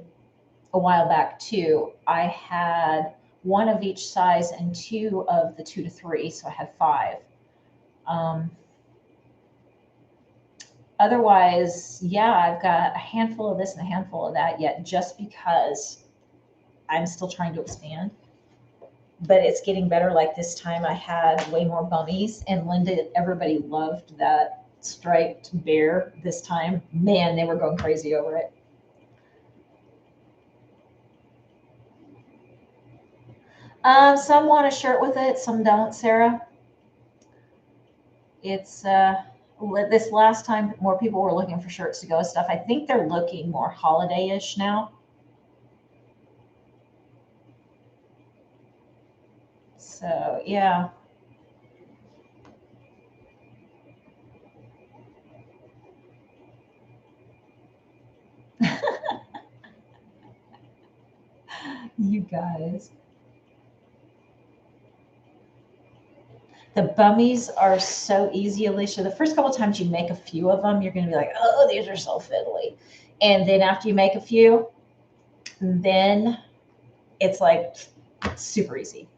a while back too, I had 1 of each size and 2 of the 2 to 3. So I had 5. Otherwise, yeah, I've got a handful of this and a handful of that yet, just because I'm still trying to expand. But it's getting better. Like this time I had way more bummies, and Linda, everybody loved that striped bear this time. Man, they were going crazy over it. Some want a shirt with it, some don't, Sarah. It's this last time more people were looking for shirts to go with stuff. I think they're looking more holiday-ish now. So yeah. You guys. The bummies are so easy, Alicia. The first couple of times you make a few of them, you're going to be like, oh, these are so fiddly. And then after you make a few, then it's like super easy.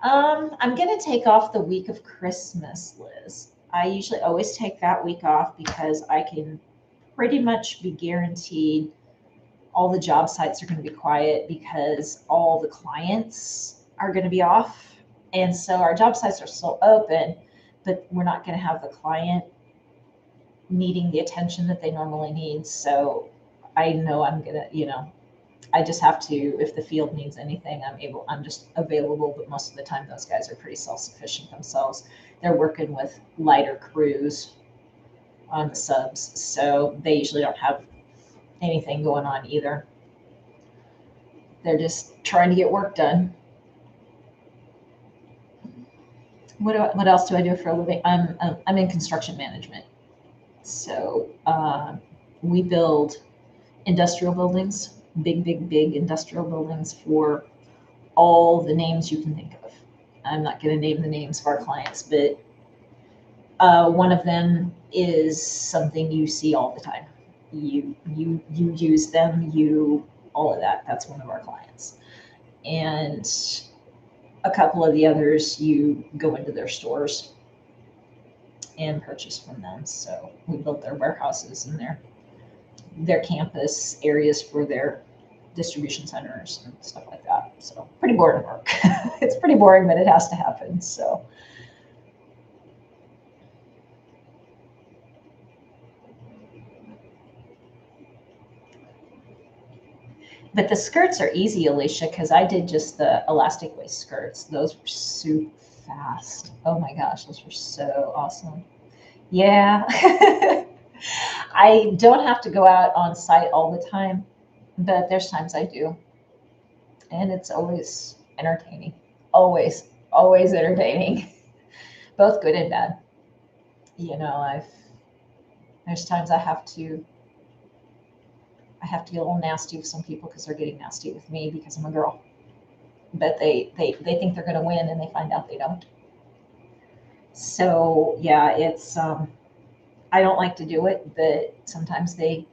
I'm going to take off the week of Christmas, Liz. I usually always take that week off because I can pretty much be guaranteed all the job sites are going to be quiet because all the clients are going to be off. And so our job sites are still open, but we're not going to have the client needing the attention that they normally need. So I know I'm going to, I just have to, if the field needs anything, I'm just available. But most of the time, those guys are pretty self-sufficient themselves. They're working with lighter crews on the subs. So they usually don't have anything going on either. They're just trying to get work done. What else do I do for a living? I'm in construction management. So we build industrial buildings, big industrial buildings for all the names you can think of. I'm not going to name the names of our clients, but one of them is something you see all the time. You use them, all of that. That's one of our clients. And a couple of the others, you go into their stores and purchase from them. So we built their warehouses and their campus areas for their distribution centers and stuff like that. So pretty boring work. It's pretty boring, but it has to happen. So. But the skirts are easy, Alicia, because I did just the elastic waist skirts. Those were super fast. Oh my gosh, those were so awesome. Yeah. I don't have to go out on site all the time, but there's times I do. And it's always entertaining. Always entertaining. Both good and bad. You know, there's times I have to get a little nasty with some people because they're getting nasty with me because I'm a girl. But they think they're going to win and they find out they don't. So yeah, it's I don't like to do it, but sometimes they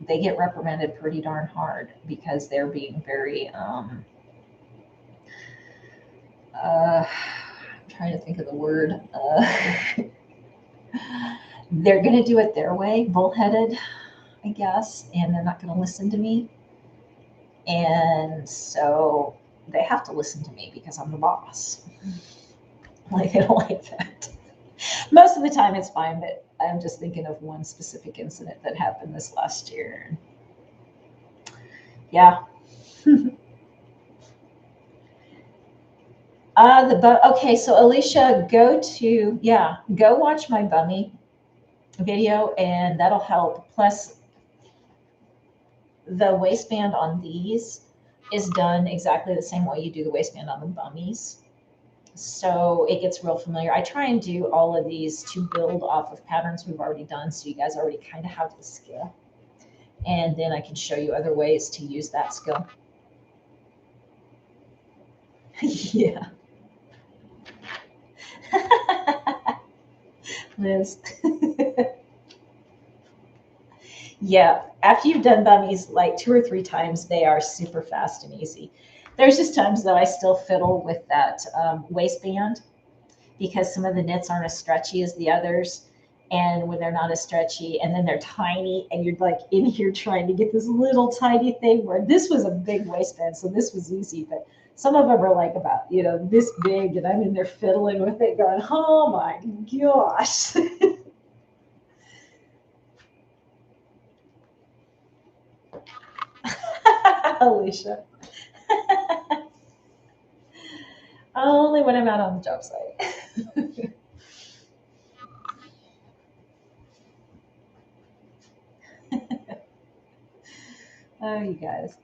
get reprimanded pretty darn hard because they're being very I'm trying to think of the word. They're going to do it their way, bullheaded, I guess, and they're not going to listen to me. And so they have to listen to me because I'm the boss. Like, they don't like that. Most of the time it's fine, but I'm just thinking of one specific incident that happened this last year. Yeah. Okay, so Alicia, go watch my bummy video, and that'll help. Plus, the waistband on these is done exactly the same way you do the waistband on the bummies. So it gets real familiar. I try and do all of these to build off of patterns we've already done, so you guys already kind of have the skill. And then I can show you other ways to use that skill. Yeah. Liz. Yeah, after you've done bummies like 2 or 3 times, they are super fast and easy. There's just times that I still fiddle with that waistband because some of the knits aren't as stretchy as the others. And when they're not as stretchy, and then they're tiny, and you're like in here trying to get this little tiny thing, where this was a big waistband, so this was easy. But some of them are like about, this big, and I'm in there fiddling with it going, oh my gosh. Alicia. Only when I'm out on the job site. Oh, you guys.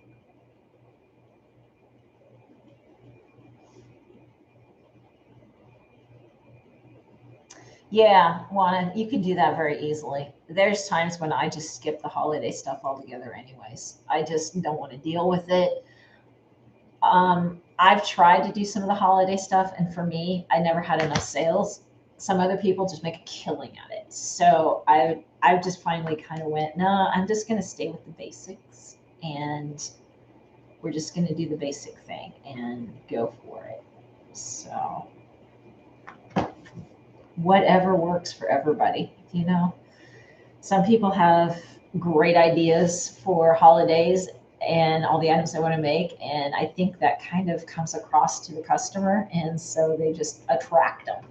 Yeah, Juana, you can do that very easily. There's times when I just skip the holiday stuff altogether anyways. I just don't want to deal with it. I've tried to do some of the holiday stuff, and for me, I never had enough sales. Some other people just make a killing at it. So I just finally kind of went, no, I'm just going to stay with the basics, and we're just going to do the basic thing and go for it. So whatever works for everybody, Some people have great ideas for holidays and all the items they want to make, and I think that kind of comes across to the customer, and so they just attract them,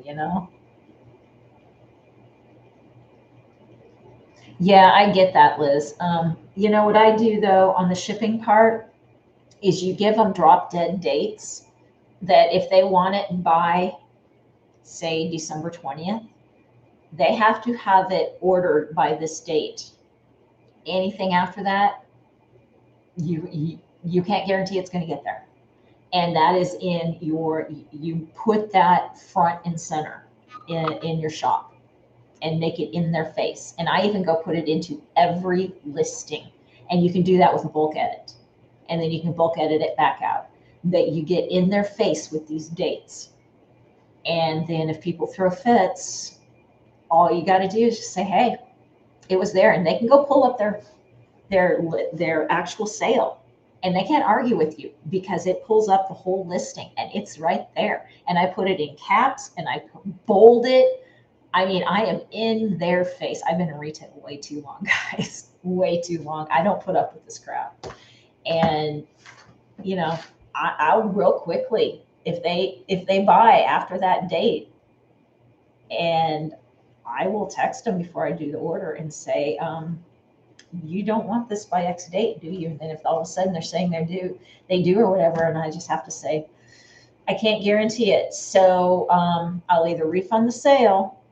Yeah, I get that, Liz. What I do though on the shipping part is you give them drop dead dates that if they want it by, say, December 20th, they have to have it ordered by this date. Anything after that, you can't guarantee it's going to get there. And that is you put that front and center in your shop. and make it in their face. And I even go put it into every listing. And you can do that with a bulk edit. And then you can bulk edit it back out. That you get in their face with these dates. And then if people throw fits, all you got to do is just say, hey, it was there. And they can go pull up their actual sale. And they can't argue with you because it pulls up the whole listing and it's right there. And I put it in caps and I bold it. I mean, I am in their face. I've been in retail way too long, guys. Way too long. I don't put up with this crap. And, you know, I'll real quickly, if they buy after that date, and I will text them before I do the order and say, you don't want this by X date, do you? And if all of a sudden they're saying they do or whatever, and I just have to say, I can't guarantee it. So I'll either refund the sale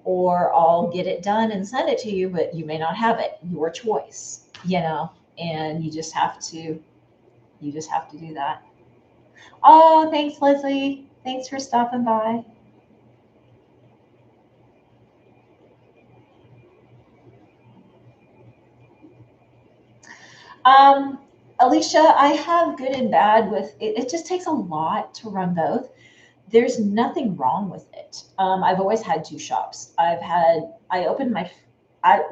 or I'll get it done and send it to you, but you may not have it. Your choice, you know, and you just have to do that. Oh, thanks, Leslie. Thanks for stopping by. Alicia, I have good and bad with it. It just takes a lot to run both. There's nothing wrong with it. I've always had two shops. I opened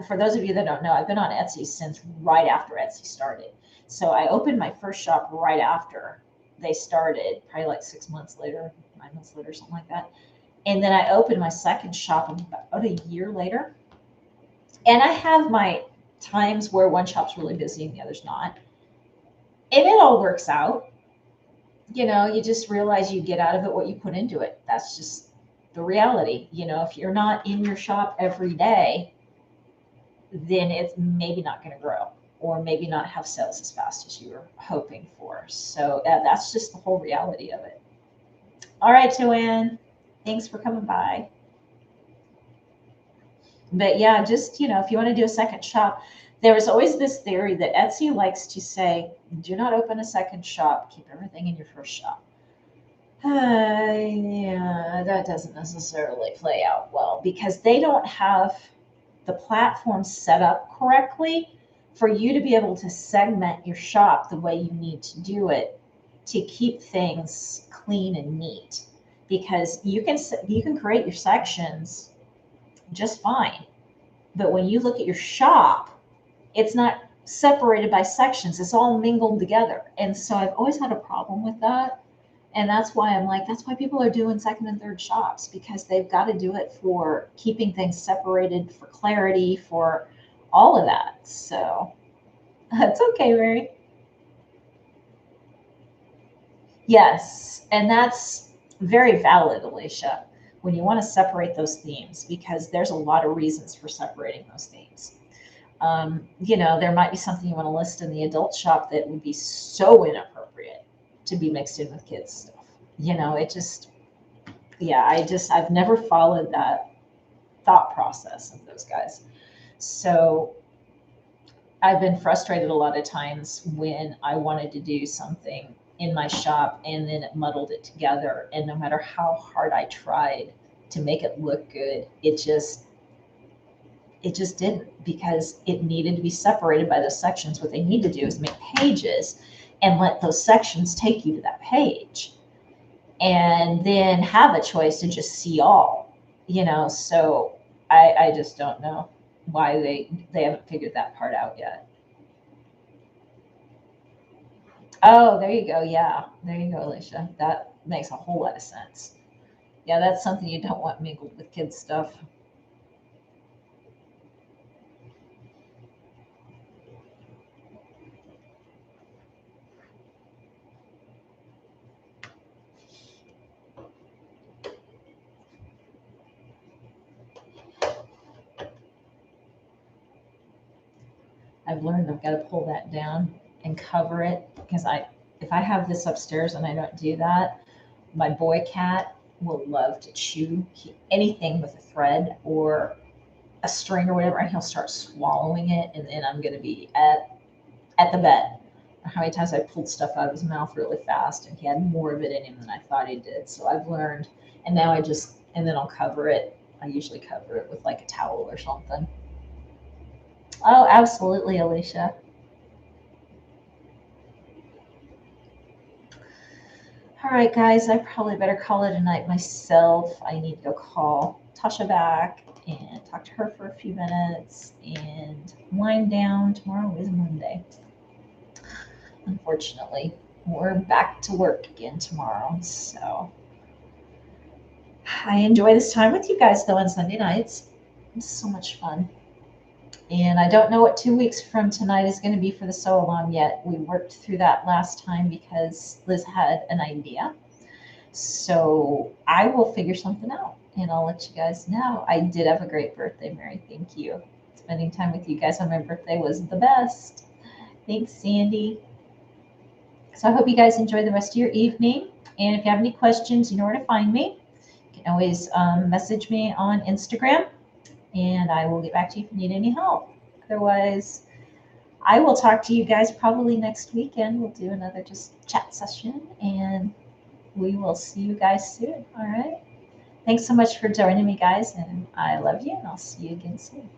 for those of you that don't know, I've been on Etsy since right after Etsy started. So I opened my first shop right after they started, probably like 6 months later, 9 months later, something like that. And then I opened my second shop about a year later. And I have my times where one shop's really busy and the other's not. And it all works out. You know, you just realize you get out of it what you put into it. That's just the reality. You know, if you're not in your shop every day, then it's maybe not going to grow or maybe not have sales as fast as you were hoping for. So that's just the whole reality of it. All right, Joanne, thanks for coming by. But yeah, just, you know, if you want to do a second shop, there was always this theory that Etsy likes to say, do not open a second shop, keep everything in your first shop. Yeah, that doesn't necessarily play out well because they don't have the platform set up correctly for you to be able to segment your shop the way you need to do it to keep things clean and neat. Because you can create your sections just fine, but when you look at your shop, it's not separated by sections. It's all mingled together. And so I've always had a problem with that. And that's why I'm like, that's why people are doing second and third shops, because they've got to do it for keeping things separated, for clarity, for all of that. So that's okay, Mary. Yes. And that's very valid, Alicia, when you want to separate those themes, because there's a lot of reasons for separating those themes. You know, there might be something you want to list in the adult shop that would be so inappropriate to be mixed in with kids stuff. You know, it just, yeah, I've never followed that thought process of those guys. So I've been frustrated a lot of times when I wanted to do something in my shop and then it muddled it together. And no matter how hard I tried to make it look good, it just didn't, because it needed to be separated by those sections. What they need to do is make pages and let those sections take you to that page, and then have a choice to just see all, you know. So I just don't know why they haven't figured that part out yet. Oh, there you go. Yeah, there you go, Alicia. That makes a whole lot of sense. Yeah, that's something you don't want mingled with kids stuff. I've learned I've got to pull that down and cover it, because if I have this upstairs and I don't do that, my boy cat will love to chew anything with a thread or a string or whatever, and he'll start swallowing it, and then I'm going to be at the bed. How many times I pulled stuff out of his mouth really fast and he had more of it in him than I thought he did. So I've learned, and now and then I'll cover it I usually cover it with like a towel or something. Oh, absolutely, Alicia. All right, guys, I probably better call it a night myself. I need to go call Tasha back and talk to her for a few minutes and wind down. Tomorrow is Monday. Unfortunately, we're back to work again tomorrow. So I enjoy this time with you guys though on Sunday nights. It's so much fun. And I don't know what 2 weeks from tonight is going to be for the sew along yet. We worked through that last time because Liz had an idea. So I will figure something out and I'll let you guys know. I did have a great birthday, Mary. Thank you. Spending time with you guys on my birthday was the best. Thanks, Sandy. So I hope you guys enjoy the rest of your evening. And if you have any questions, you know where to find me. You can always message me on Instagram and I will get back to you if you need any help. Otherwise, I will talk to you guys probably next weekend. We'll do another just chat session and we will see you guys soon. All right. Thanks so much for joining me, guys. And I love you and I'll see you again soon.